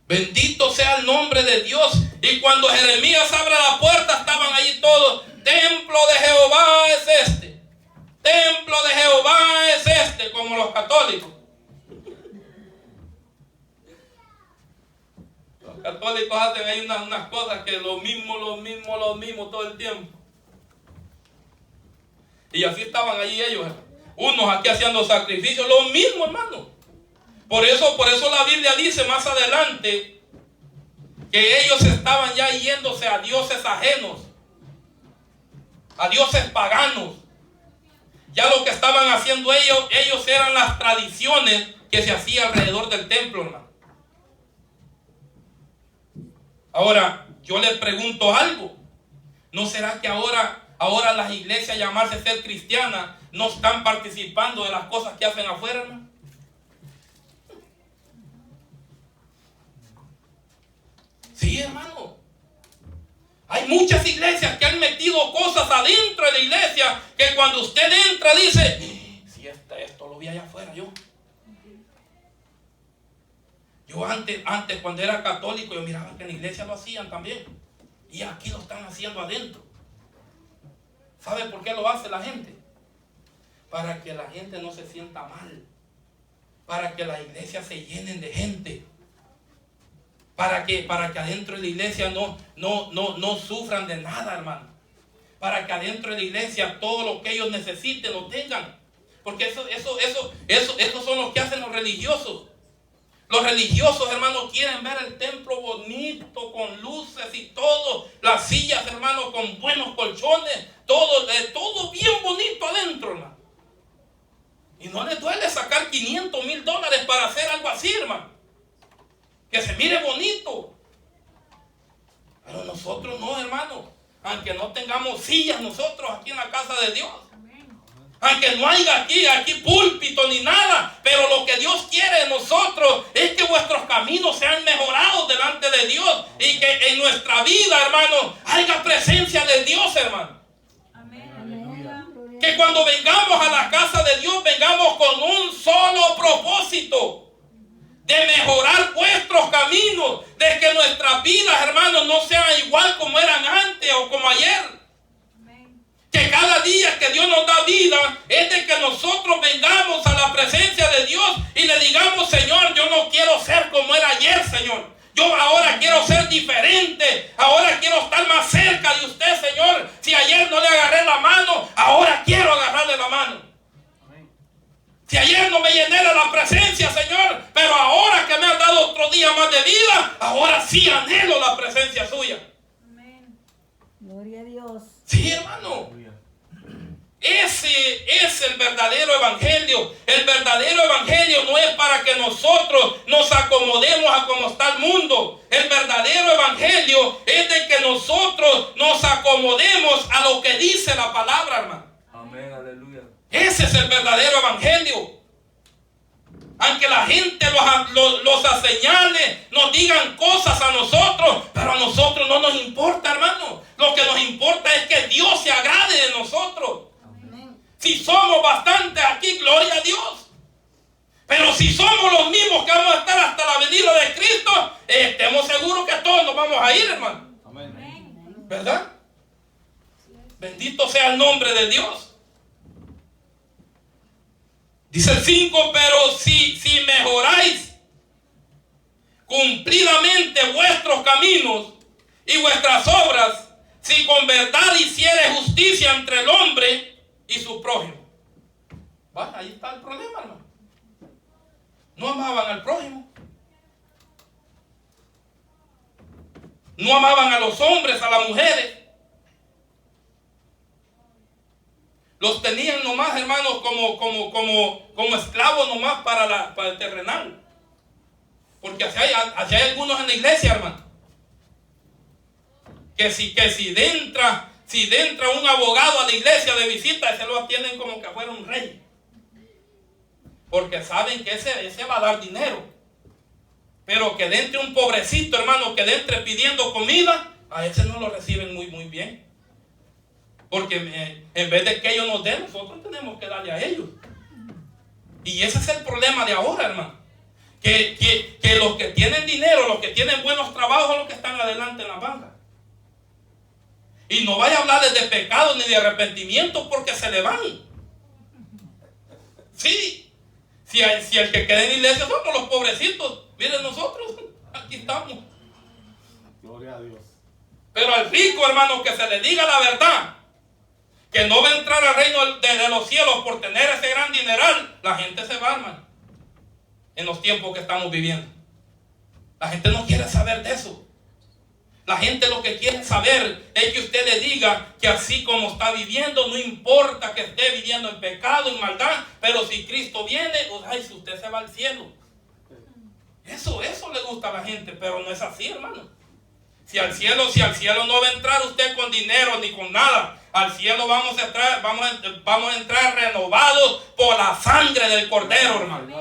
Bendito sea el nombre de Dios. Y cuando Jeremías abre la puerta, estaban allí todos. Templo de Jehová es este. Templo de Jehová es este, como los católicos. Los católicos hacen ahí unas cosas que lo mismo todo el tiempo. Y así estaban allí ellos. Unos aquí haciendo sacrificios, lo mismo, hermano. Por eso la Biblia dice más adelante que ellos estaban ya yéndose a dioses ajenos, a dioses paganos. Ya lo que estaban haciendo ellos eran las tradiciones que se hacían alrededor del templo, hermano. Ahora, yo le pregunto algo. ¿No será que ahora las iglesias, llamarse ser cristianas, no están participando de las cosas que hacen afuera, hermano? Sí, hermano. Hay muchas iglesias que han metido cosas adentro de la iglesia que cuando usted entra dice, si esto lo vi allá afuera yo. Yo antes cuando era católico, yo miraba que en la iglesia lo hacían también. Y aquí lo están haciendo adentro. ¿Sabe por qué lo hace la gente? Para que la gente no se sienta mal. Para que las iglesias se llenen de gente. Para que adentro de la iglesia no sufran de nada, hermano. Para que adentro de la iglesia todo lo que ellos necesiten lo tengan. Porque esos son los que hacen los religiosos. Los religiosos, hermanos, quieren ver el templo bonito, con luces y todo. Las sillas, hermanos, con buenos colchones. Todo bien bonito adentro, hermano. Y no les duele sacar $500,000 para hacer algo así, hermano. Que se mire bonito. Pero nosotros no, hermano. Aunque no tengamos sillas nosotros aquí en la casa de Dios. Aunque no haya aquí púlpito ni nada. Pero lo que Dios quiere de nosotros es que vuestros caminos sean mejorados delante de Dios. Y que en nuestra vida, hermano, haya presencia de Dios, hermano. Amén. Que cuando vengamos a la casa de Dios, vengamos con un solo propósito. De mejorar vuestros caminos. De que nuestras vidas, hermanos, no sean igual como eran antes o como ayer. Que cada día que Dios nos da vida es de que nosotros vengamos a la presencia de Dios y le digamos, Señor, yo no quiero ser como era ayer, Señor. Yo ahora quiero ser diferente. Ahora quiero estar más cerca de usted, Señor. Si ayer no le agarré la mano, ahora quiero agarrarle la mano. Si ayer no me llené de la presencia, Señor, pero ahora que me has dado otro día más de vida, ahora sí anhelo la presencia suya. Amén. Gloria a Dios. Sí, hermano. Ese es el verdadero evangelio. El verdadero evangelio no es para que nosotros nos acomodemos a como está el mundo. El verdadero evangelio es de que nosotros nos acomodemos a lo que dice la palabra, hermano. Amén, aleluya. Ese es el verdadero evangelio. Aunque la gente los aseñale, nos digan cosas a nosotros, pero a nosotros no nos importa, hermano. Lo que nos importa es que Dios se agrade de nosotros. Amén. Si somos bastantes aquí, gloria a Dios. Pero si somos los mismos que vamos a estar hasta la venida de Cristo, estemos seguros que todos nos vamos a ir, hermano. Amén. ¿Verdad? Bendito sea el nombre de Dios. Dice el 5, pero si mejoráis cumplidamente vuestros caminos y vuestras obras, si con verdad hiciere justicia entre el hombre y su prójimo. Bueno, ahí está el problema, hermano. No amaban al prójimo. No amaban a los hombres, a las mujeres. Los tenían nomás, hermanos, como esclavos nomás para el terrenal. Porque así hay algunos en la iglesia, hermano. Que si entra un abogado a la iglesia de visita, se lo atienden como que fuera un rey. Porque saben que ese va a dar dinero. Pero que entre un pobrecito, hermano, que entre pidiendo comida, a ese no lo reciben muy bien. Porque en vez de que ellos nos den, nosotros tenemos que darle a ellos. Y ese es el problema de ahora, hermano. Que los que tienen dinero, los que tienen buenos trabajos, son los que están adelante en la banca. Y no vaya a hablarles de pecado ni de arrepentimiento porque se le van. Sí. Si el que queda en la iglesia somos los pobrecitos. Miren nosotros, aquí estamos. Gloria a Dios. Pero al rico, hermano, que se le diga la verdad, que no va a entrar al reino de los cielos por tener ese gran dineral, la gente se va, hermano, en los tiempos que estamos viviendo. La gente no quiere saber de eso. La gente lo que quiere saber es que usted le diga que así como está viviendo, no importa que esté viviendo en pecado, en maldad, pero si Cristo viene, si usted se va al cielo. Eso le gusta a la gente, pero no es así, hermano. Si al cielo no va a entrar usted con dinero ni con nada, al cielo vamos a entrar renovados por la sangre del Cordero, hermano.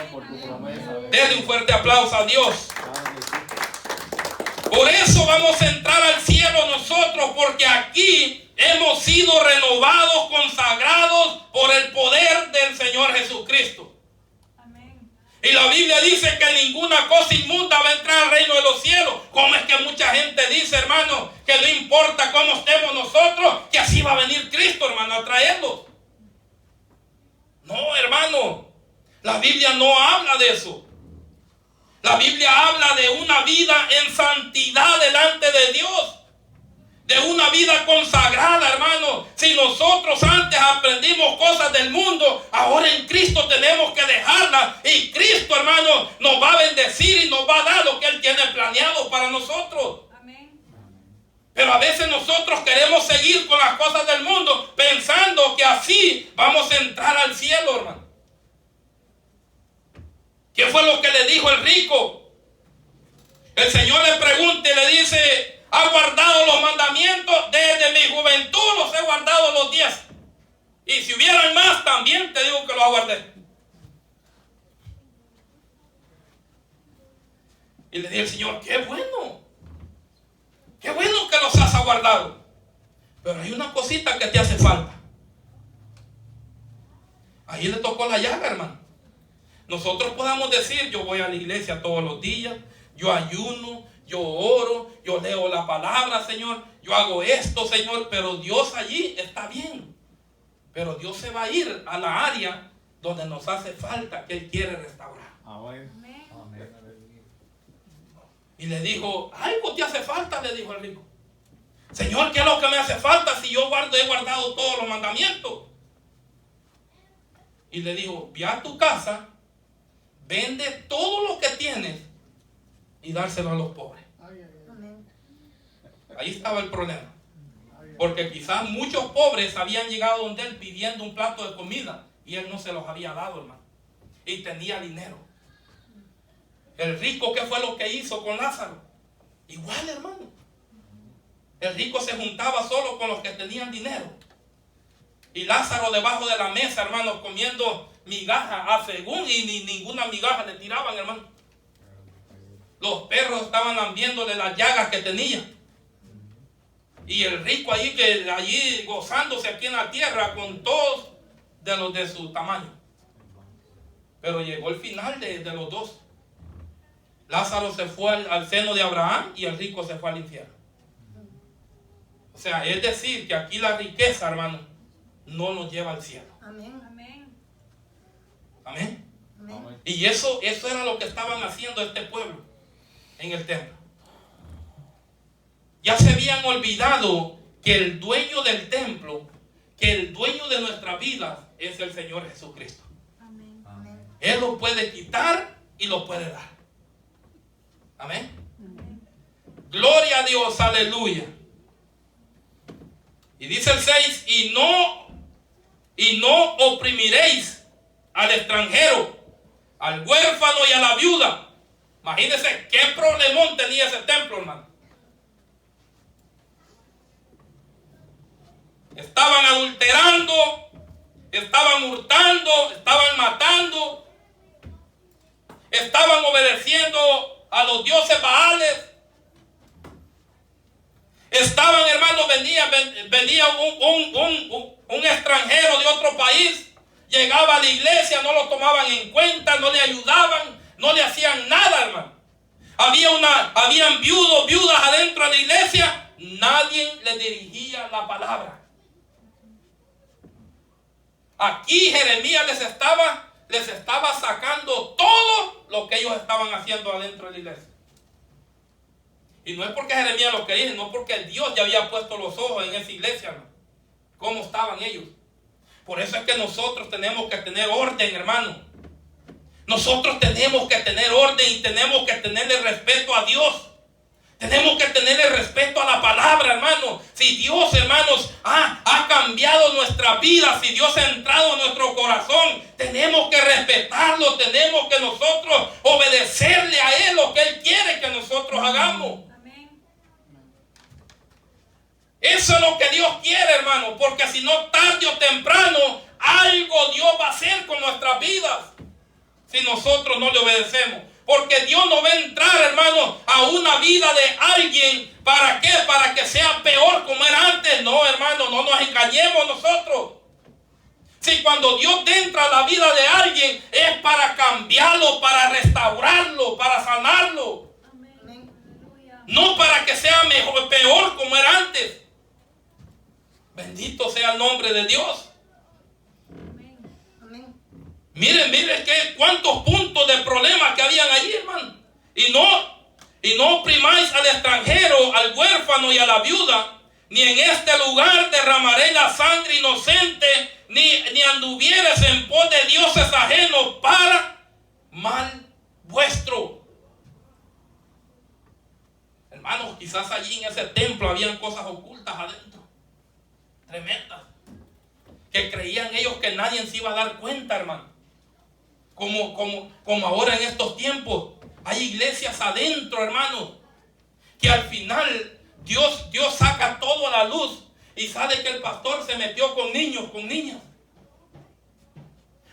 Denle un fuerte aplauso a Dios. Por eso vamos a entrar al cielo nosotros, porque aquí hemos sido renovados, consagrados por el poder del Señor Jesucristo. Amén. Y la Biblia dice que ninguna cosa inmunda va a entrar al reino de los cielos. ¿Cómo es que mucha gente dice, hermano, que no importa cómo estemos nosotros, que así va a venir Cristo, hermano, a traerlos? No, hermano, la Biblia no habla de eso. La Biblia habla de una vida en santidad delante de Dios. De una vida consagrada, hermano. Si nosotros antes aprendimos cosas del mundo, ahora en Cristo tenemos que dejarlas. Y Cristo, hermano, nos va a bendecir y nos va a dar lo que Él tiene planeado para nosotros. Amén. Pero a veces nosotros queremos seguir con las cosas del mundo, pensando que así vamos a entrar al cielo, hermano. ¿Qué fue lo que le dijo el rico? El Señor le pregunta y le dice: ¿ha guardado los mandamientos? Desde mi juventud los he guardado los 10. Y si hubieran más, también te digo que los aguardé. Y le dijo el Señor: qué bueno que los has aguardado. Pero hay una cosita que te hace falta. Ahí le tocó la llaga, hermano. Nosotros podamos decir: yo voy a la iglesia todos los días, yo ayuno, yo oro, yo leo la palabra, Señor, yo hago esto, Señor, pero Dios allí está bien. Pero Dios se va a ir a la área donde nos hace falta, que Él quiere restaurar. Amén. Amén. Y le dijo: algo te hace falta, le dijo el rico. Señor, ¿qué es lo que me hace falta si yo he guardado todos los mandamientos? Y le dijo: ve a tu casa, vende todo lo que tienes y dárselo a los pobres. Amén. Ahí estaba el problema. Porque quizás muchos pobres habían llegado donde Él pidiendo un plato de comida y Él no se los había dado, hermano. Y tenía dinero. El rico, ¿qué fue lo que hizo con Lázaro? Igual, hermano. El rico se juntaba solo con los que tenían dinero. Y Lázaro debajo de la mesa, hermano, comiendo migajas a según, y ni ninguna migaja le tiraban, hermano. Los perros estaban lambiéndole las llagas que tenía. Y el rico allí gozándose aquí en la tierra con todos de los de su tamaño. Pero llegó el final de los dos. Lázaro se fue al seno de Abraham y el rico se fue al infierno. O sea, es decir, que aquí la riqueza, hermano, no nos lleva al cielo. Amén. Amén. Amén. Amén. Y eso era lo que estaban haciendo este pueblo. en el templo. Ya se habían olvidado que el dueño del templo, que el dueño de nuestra vida es el Señor Jesucristo. Amén. Él lo puede quitar y lo puede dar. Amén. Gloria a Dios, aleluya. Y dice el 6, y no oprimiréis al extranjero, al huérfano y a la viuda. Imagínense qué problemón tenía ese templo, hermano. Estaban adulterando, estaban hurtando, estaban matando, estaban obedeciendo a los dioses baales. Estaban, hermanos, venía un extranjero de otro país, llegaba a la iglesia, no lo tomaban en cuenta, no le ayudaban, no le hacían nada, hermano. Habían viudas adentro de la iglesia, nadie le dirigía la palabra. Aquí Jeremías les estaba sacando todo lo que ellos estaban haciendo adentro de la iglesia. Y no es porque Jeremías lo quería, sino porque Dios ya había puesto los ojos en esa iglesia, hermano. ¿Cómo estaban ellos? Por eso es que nosotros tenemos que tener orden, hermano. Nosotros tenemos que tener orden y tenemos que tenerle respeto a Dios. Tenemos que tenerle respeto a la palabra, hermano. Si Dios, hermanos, ha cambiado nuestra vida, si Dios ha entrado en nuestro corazón, tenemos que respetarlo, tenemos que nosotros obedecerle a Él lo que Él quiere que nosotros hagamos. Amén. Eso es lo que Dios quiere, hermano, porque si no, tarde o temprano, algo Dios va a hacer con nuestras vidas si nosotros no le obedecemos. Porque Dios no va a entrar, hermano, a una vida de alguien. ¿Para qué? Para que sea peor como era antes. No, hermano, no nos engañemos nosotros. Si cuando Dios entra a la vida de alguien es para cambiarlo, para restaurarlo, para sanarlo. Amén. Aleluya. No para que sea mejor, peor como era antes. Bendito sea el nombre de Dios. Amén. Amén. Miren cuántos puntos de problemas que habían allí, hermano. Y no oprimáis al extranjero, al huérfano y a la viuda, ni en este lugar derramaré la sangre inocente, ni anduvieres en pos de dioses ajenos para mal vuestro. Hermanos, quizás allí en ese templo habían cosas ocultas adentro, tremendas, que creían ellos que nadie se iba a dar cuenta, hermano. Como ahora en estos tiempos hay iglesias adentro, hermano, que al final Dios saca todo a la luz y sabe que el pastor se metió con niños, con niñas,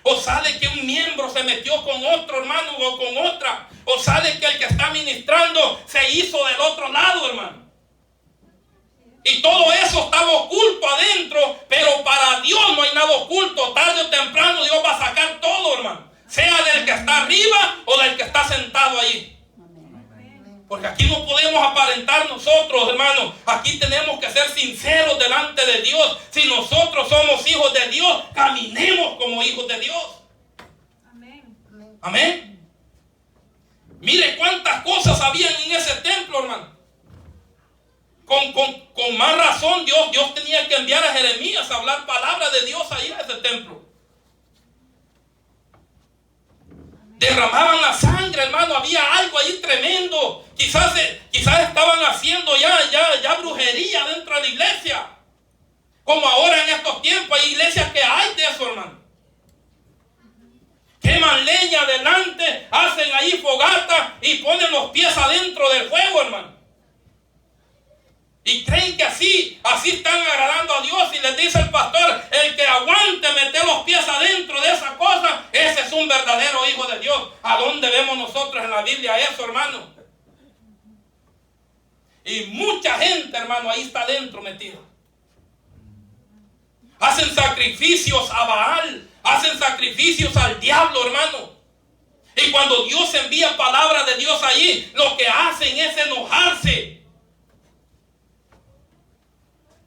o sabe que un miembro se metió con otro, hermano, o con otra, o sabe que el que está ministrando se hizo del otro lado, hermano. Y todo eso estaba oculto adentro, pero para Dios no hay nada oculto. Tarde o temprano Dios va a sacar todo, hermano. Sea del que está arriba o del que está sentado ahí. Porque aquí no podemos aparentar nosotros, hermanos. Aquí tenemos que ser sinceros delante de Dios. Si nosotros somos hijos de Dios, caminemos como hijos de Dios. Amén. Amén. Mire cuántas cosas habían en ese templo, hermano. Con más razón Dios tenía que enviar a Jeremías a hablar palabras de Dios ahí en ese templo. Derramaban la sangre, hermano, había algo ahí tremendo. Quizás estaban haciendo ya brujería dentro de la iglesia. Como ahora en estos tiempos hay iglesias que hay de eso, hermano. Queman leña adelante, hacen ahí fogata y ponen los pies adentro del fuego, hermano. Y creen que así están agradando a Dios. Y les dice el pastor, el que aguante meter los pies adentro de esa cosa, ese es un verdadero hijo de Dios. ¿A dónde vemos nosotros en la Biblia eso, hermano? Y mucha gente, hermano, ahí está adentro metida. Hacen sacrificios a Baal, hacen sacrificios al diablo, hermano. Y cuando Dios envía palabra de Dios allí, lo que hacen es enojarse.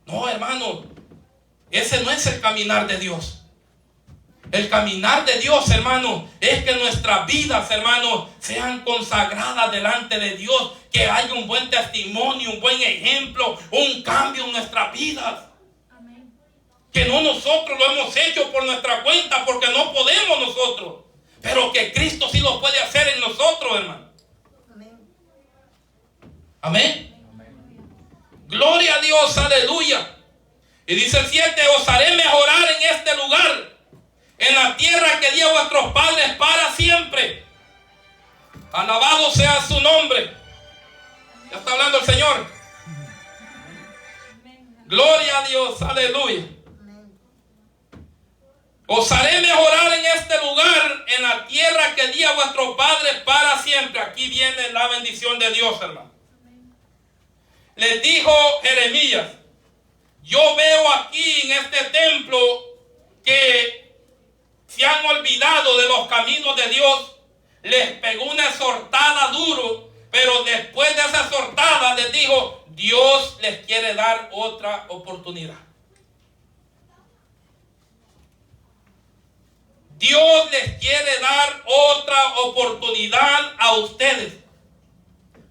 No, hermano, ese no es el caminar de Dios. El caminar de Dios, hermano, es que nuestras vidas, hermano, sean consagradas delante de Dios. Que haya un buen testimonio, un buen ejemplo, un cambio en nuestras vidas. Amén. Que no nosotros lo hemos hecho por nuestra cuenta, porque no podemos nosotros. Pero que Cristo sí lo puede hacer en nosotros, hermano. Amén. Gloria a Dios, aleluya. Y dice el 7, os haré mejorar en este lugar, en la tierra que di a vuestros padres para siempre. Alabado sea su nombre. Ya está hablando el Señor. Gloria a Dios, aleluya. Os haré mejorar en este lugar, en la tierra que di a vuestros padres para siempre. Aquí viene la bendición de Dios, hermano. Les dijo Jeremías: yo veo aquí en este templo que se han olvidado de los caminos de Dios. Les pegó una exhortada duro, pero después de esa exhortada les dijo: Dios les quiere dar otra oportunidad. Dios les quiere dar otra oportunidad a ustedes.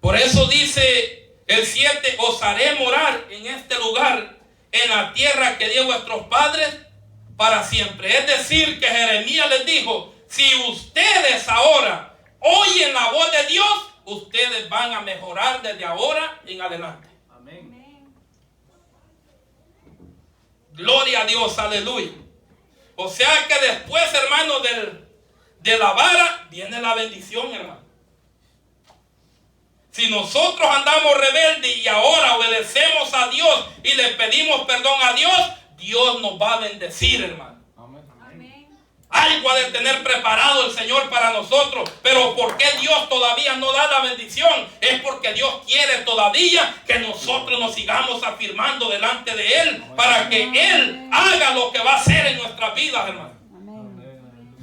Por eso dice el 7, os haré morar en este lugar, en la tierra que di a vuestros padres para siempre. Es decir, que Jeremías les dijo: si ustedes ahora oyen la voz de Dios, ustedes van a mejorar desde ahora en adelante. Amén. Gloria a Dios, aleluya. O sea que después, hermano, de la vara viene la bendición, hermano. Si nosotros andamos rebeldes y ahora obedecemos a Dios y le pedimos perdón a Dios, Dios nos va a bendecir, hermano. Amén. Algo ha de tener preparado el Señor para nosotros. Pero ¿por qué Dios todavía no da la bendición? Es porque Dios quiere todavía que nosotros nos sigamos afirmando delante de Él, para que Él haga lo que va a hacer en nuestras vidas, hermano.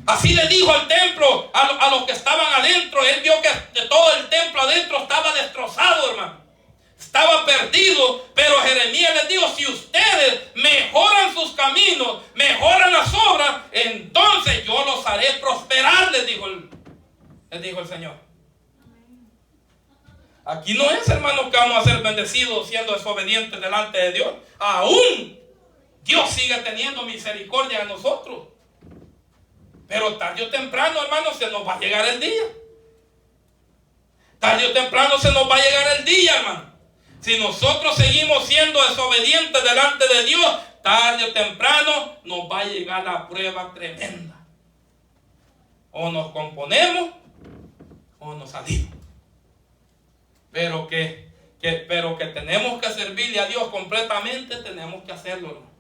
Así le dijo al templo, a los que estaban adentro. Él vio que todo el templo adentro estaba destrozado, hermano. Estaba perdido. Pero Jeremías les dijo: si ustedes mejoran sus caminos, mejoran las obras, entonces yo los haré prosperar, les dijo el Señor. Aquí no es, hermano, que vamos a ser bendecidos siendo desobedientes delante de Dios. Aún Dios sigue teniendo misericordia de nosotros. Pero tarde o temprano, hermano, se nos va a llegar el día. Tarde o temprano se nos va a llegar el día, hermano. Si nosotros seguimos siendo desobedientes delante de Dios, tarde o temprano nos va a llegar la prueba tremenda. O nos componemos o nos salimos. Pero que tenemos que servirle a Dios completamente, tenemos que hacerlo, hermano.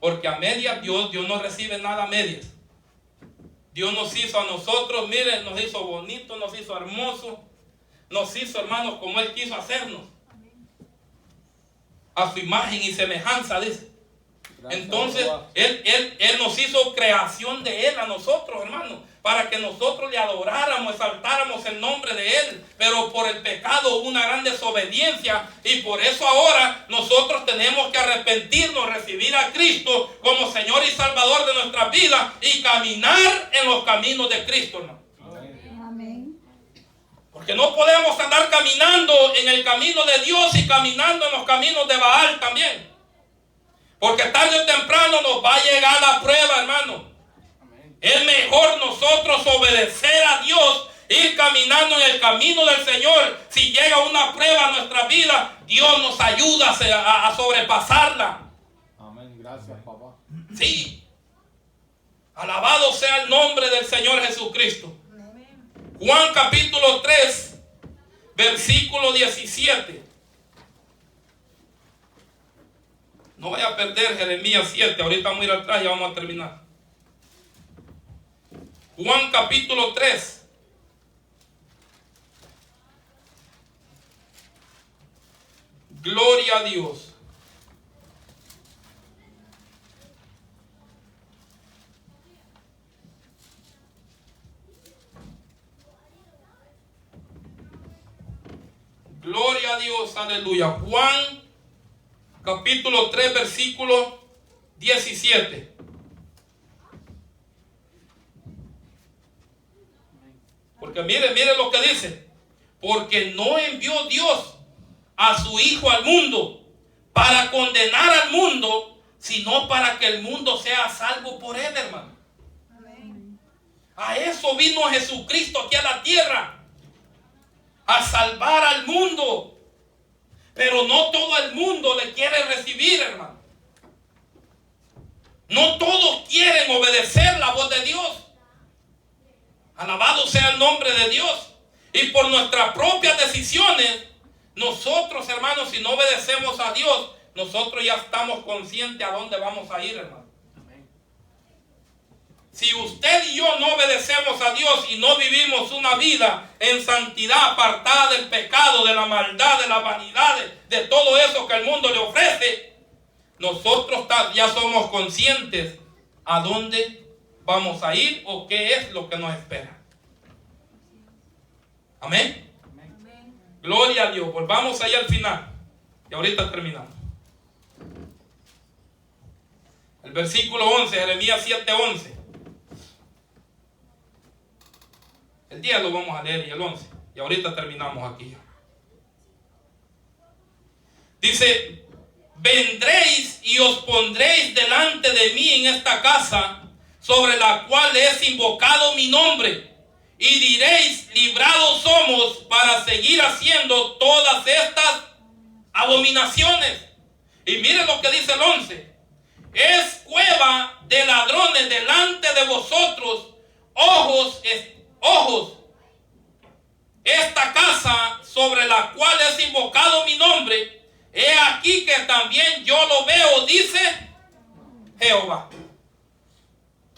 Porque a medias Dios no recibe nada a medias. Dios nos hizo a nosotros, miren, nos hizo bonitos, nos hizo hermosos, nos hizo, hermanos, como Él quiso hacernos. A su imagen y semejanza, dice. Entonces, Él nos hizo creación de Él a nosotros, hermanos, para que nosotros le adoráramos, exaltáramos el nombre de Él. Pero por el pecado hubo una gran desobediencia, y por eso ahora nosotros tenemos que arrepentirnos, recibir a Cristo como Señor y Salvador de nuestras vidas y caminar en los caminos de Cristo, hermano. Amén. Porque no podemos andar caminando en el camino de Dios y caminando en los caminos de Baal también. Porque tarde o temprano nos va a llegar la prueba, hermano. Es mejor nosotros obedecer a Dios, ir caminando en el camino del Señor. Si llega una prueba a nuestra vida, Dios nos ayuda a sobrepasarla. Amén. Gracias, papá. Sí. Alabado sea el nombre del Señor Jesucristo. Juan capítulo 3, versículo 17. No vaya a perder Jeremías 7. Ahorita vamos a ir atrás y vamos a terminar. Juan capítulo 3. Gloria a Dios. Gloria a Dios, aleluya. Juan capítulo 3, versículo 17. Porque mire lo que dice. Porque no envió Dios a su Hijo al mundo para condenar al mundo, sino para que el mundo sea salvo por él, hermano. Amén. A eso vino Jesucristo aquí a la tierra, a salvar al mundo. Pero no todo el mundo le quiere recibir, hermano. No todos quieren obedecer la voz de Dios. Alabado sea el nombre de Dios. Y por nuestras propias decisiones, nosotros, hermanos, si no obedecemos a Dios, nosotros ya estamos conscientes a dónde vamos a ir, hermano. Si usted y yo no obedecemos a Dios y no vivimos una vida en santidad, apartada del pecado, de la maldad, de las vanidades, de todo eso que el mundo le ofrece, nosotros ya somos conscientes a dónde vamos a ir o qué es lo que nos espera. Amén. Amén. Gloria a Dios. Volvamos allá al final. Y ahorita terminamos. El versículo 11, Jeremías 7:11. El 10 lo vamos a leer y el 11. Y ahorita terminamos aquí. Dice: vendréis y os pondréis delante de mí en esta casa, sobre la cual es invocado mi nombre, y diréis: librados somos para seguir haciendo todas estas abominaciones. Y miren lo que dice el 11: es cueva de ladrones delante de vosotros, ojos, esta casa sobre la cual es invocado mi nombre, he aquí que también yo lo veo, dice Jehová.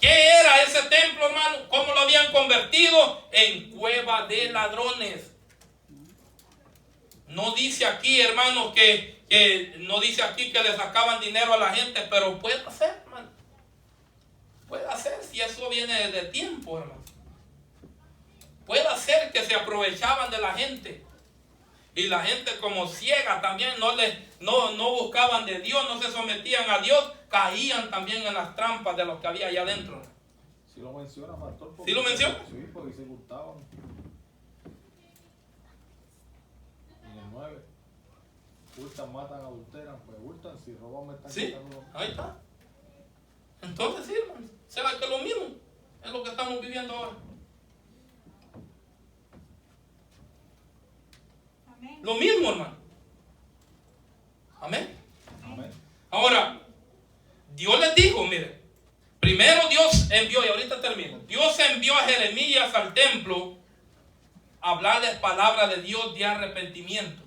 ¿Qué era ese templo, hermano? ¿Cómo lo habían convertido? En cueva de ladrones. No dice aquí, hermano, que no dice aquí que le sacaban dinero a la gente, pero puede hacer, hermano. Puede hacer si eso viene de tiempo, hermano. Puede ser que se aprovechaban de la gente. Y la gente, como ciega también, no buscaban de Dios, no se sometían a Dios, caían también en las trampas de los que había allá adentro. Si lo menciona, pastor. ¿Sí lo menciona? Sí, porque se gustaban. En el 9. Hurtan, matan, adulteran. Pues hurtan, si roban, me están Sí, quitando. ahí está. Entonces sí, hermano. ¿Será que lo mismo es lo que estamos viviendo ahora? Amén. Lo mismo, hermano. Amén. Amén. Ahora, Dios les dijo, mire, primero Dios envió, y ahorita termino, Dios envió a Jeremías al templo a hablarles palabra de Dios de arrepentimiento.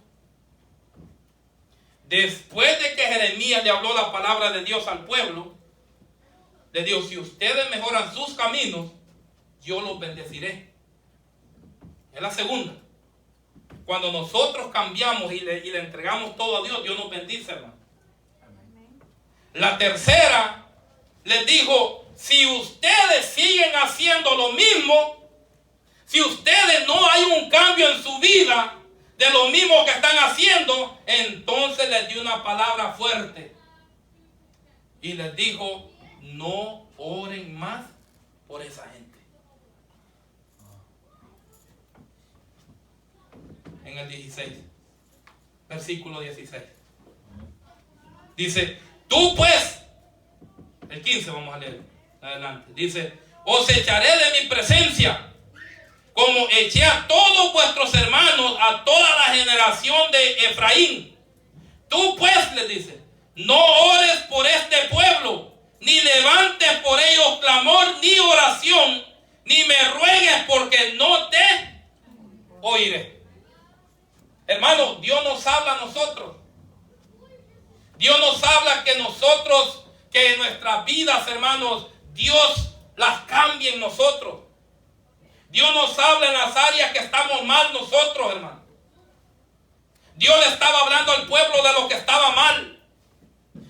Después de que Jeremías le habló la palabra de Dios al pueblo, le dijo: si ustedes mejoran sus caminos, yo los bendeciré. Es la segunda. Cuando nosotros cambiamos y le entregamos todo a Dios, Dios nos bendice, hermano. La tercera, les dijo: si ustedes siguen haciendo lo mismo, si ustedes no hay un cambio en su vida de lo mismo que están haciendo, entonces les dio una palabra fuerte. Y les dijo: no oren más por esa gente. En el 16, versículo 16. Dice: tú pues, el 15 vamos a leer adelante. Dice: os echaré de mi presencia, como eché a todos vuestros hermanos, a toda la generación de Efraín. Tú pues, les dice, no ores por este pueblo, ni levantes por ellos clamor ni oración, ni me ruegues, porque no te oiré. Hermano, Dios nos habla a nosotros. Dios nos habla que nosotros, que nuestras vidas, hermanos, Dios las cambie en nosotros. Dios nos habla en las áreas que estamos mal nosotros, hermano. Dios le estaba hablando al pueblo de lo que estaba mal.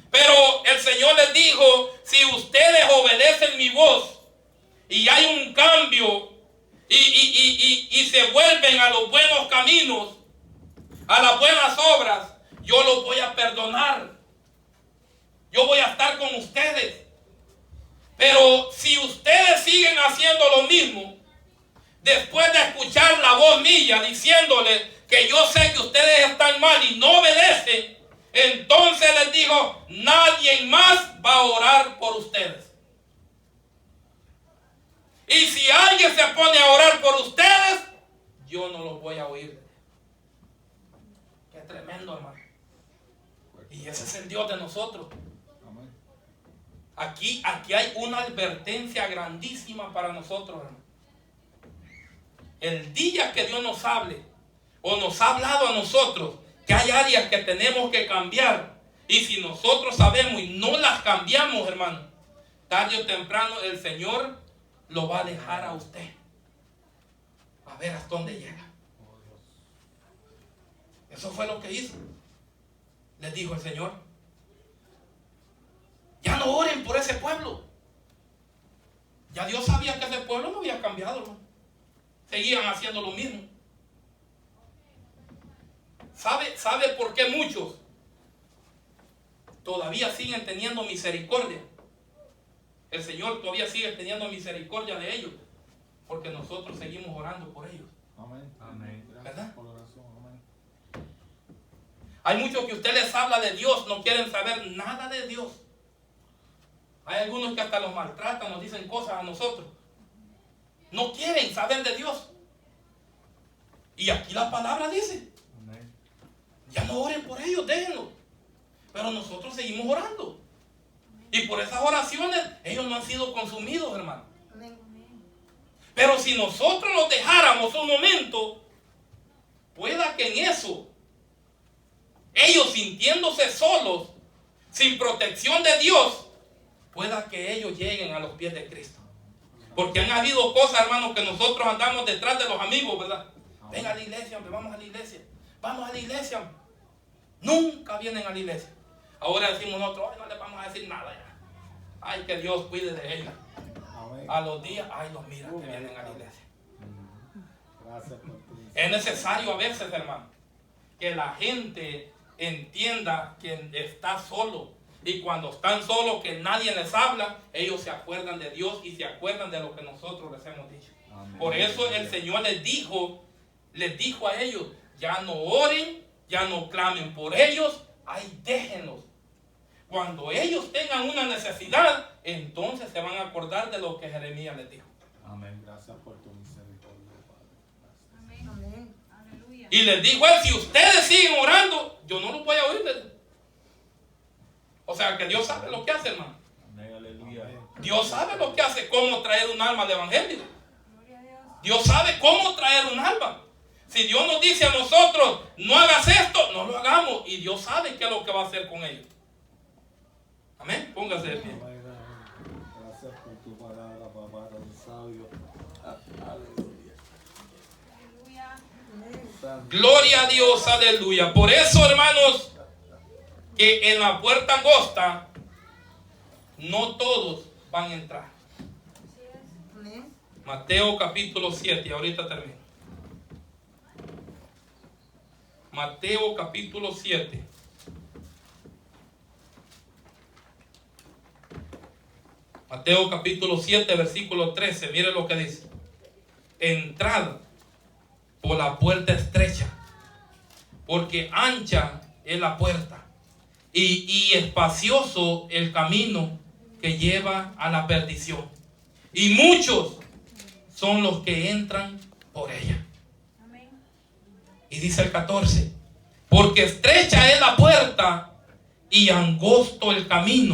Pero el Señor les dijo: si ustedes obedecen mi voz y hay un cambio y se vuelven a los buenos caminos, a las buenas obras, yo los voy a perdonar. Yo voy a estar con ustedes. Pero si ustedes siguen haciendo lo mismo, después de escuchar la voz mía diciéndole que yo sé que ustedes están mal y no obedecen, entonces les dijo, nadie más va a orar por ustedes. Y si alguien se pone a orar por ustedes, yo no los voy a oír. Qué tremendo, hermano. Y ese es el Dios de nosotros. Amén. Aquí hay una advertencia grandísima para nosotros, hermano. El día que Dios nos hable o nos ha hablado a nosotros que hay áreas que tenemos que cambiar, y si nosotros sabemos y no las cambiamos, hermano, tarde o temprano el Señor lo va a dejar a usted. A ver hasta dónde llega. Eso fue lo que hizo. Les dijo el Señor, ya no oren por ese pueblo. Ya Dios sabía que ese pueblo no había cambiado, hermano. Seguían haciendo lo mismo. ¿Sabe por qué muchos todavía siguen teniendo misericordia? El Señor todavía sigue teniendo misericordia de ellos, porque nosotros seguimos orando por ellos. Amén. Amén. Gracias ¿Verdad? por la oración. Amén. Hay muchos que usted les habla de Dios, no quieren saber nada de Dios. Hay algunos que hasta los maltratan, nos dicen cosas a nosotros. No quieren saber de Dios. Y aquí la palabra dice, Amén. ya no oren por ellos, déjenlo. Pero nosotros seguimos orando. Y por esas oraciones, ellos no han sido consumidos, hermano. Pero si nosotros los dejáramos un momento, pueda que en eso, ellos sintiéndose solos, sin protección de Dios, pueda que ellos lleguen a los pies de Cristo. Porque han habido cosas, hermanos, que nosotros andamos detrás de los amigos, ¿verdad? Venga a la iglesia, hombre, vamos a la iglesia. Vamos a la iglesia, hombre. Nunca vienen a la iglesia. Ahora decimos nosotros, ay, no les vamos a decir nada ya. Ay, que Dios cuide de ellos. Amén. A los días, ay, los mira que vienen a la iglesia. Gracias por tu Es necesario a veces, hermano, que la gente entienda que está solo. Y cuando están solos, que nadie les habla, ellos se acuerdan de Dios y se acuerdan de lo que nosotros les hemos dicho. Amén. Por eso el Señor les dijo a ellos, ya no oren, ya no clamen por ellos, ay, déjenlos. Cuando ellos tengan una necesidad, entonces se van a acordar de lo que Jeremías les dijo. Amén. Gracias por tu misericordia, Padre. Gracias. Amén. Amén. Aleluya. Y les dijo él, si ustedes siguen orando, yo no los voy a oír. O sea que Dios sabe lo que hace, hermano. Amén. Aleluya. Dios sabe lo que hace, cómo traer un alma al evangelio. Gloria a Dios. Dios sabe cómo traer un alma. Si Dios nos dice a nosotros, no hagas esto, no lo hagamos. Y Dios sabe qué es lo que va a hacer con ellos. Amén. Póngase de pie. Amén. Gracias por tu palabra, papá, tan sabio. Aleluya. Aleluya. Santo. Gloria a Dios, aleluya. Por eso, hermanos, que en la puerta angosta no todos van a entrar. Así es. Amén. Mateo capítulo 7, y ahorita termino. Mateo capítulo 7. Mateo capítulo 7, versículo 13. Mire lo que dice. Entrad por la puerta estrecha, porque ancha es la puerta y espacioso el camino que lleva a la perdición. Y muchos son los que entran por ella. Amén. Y dice el 14, porque estrecha es la puerta y angosto el camino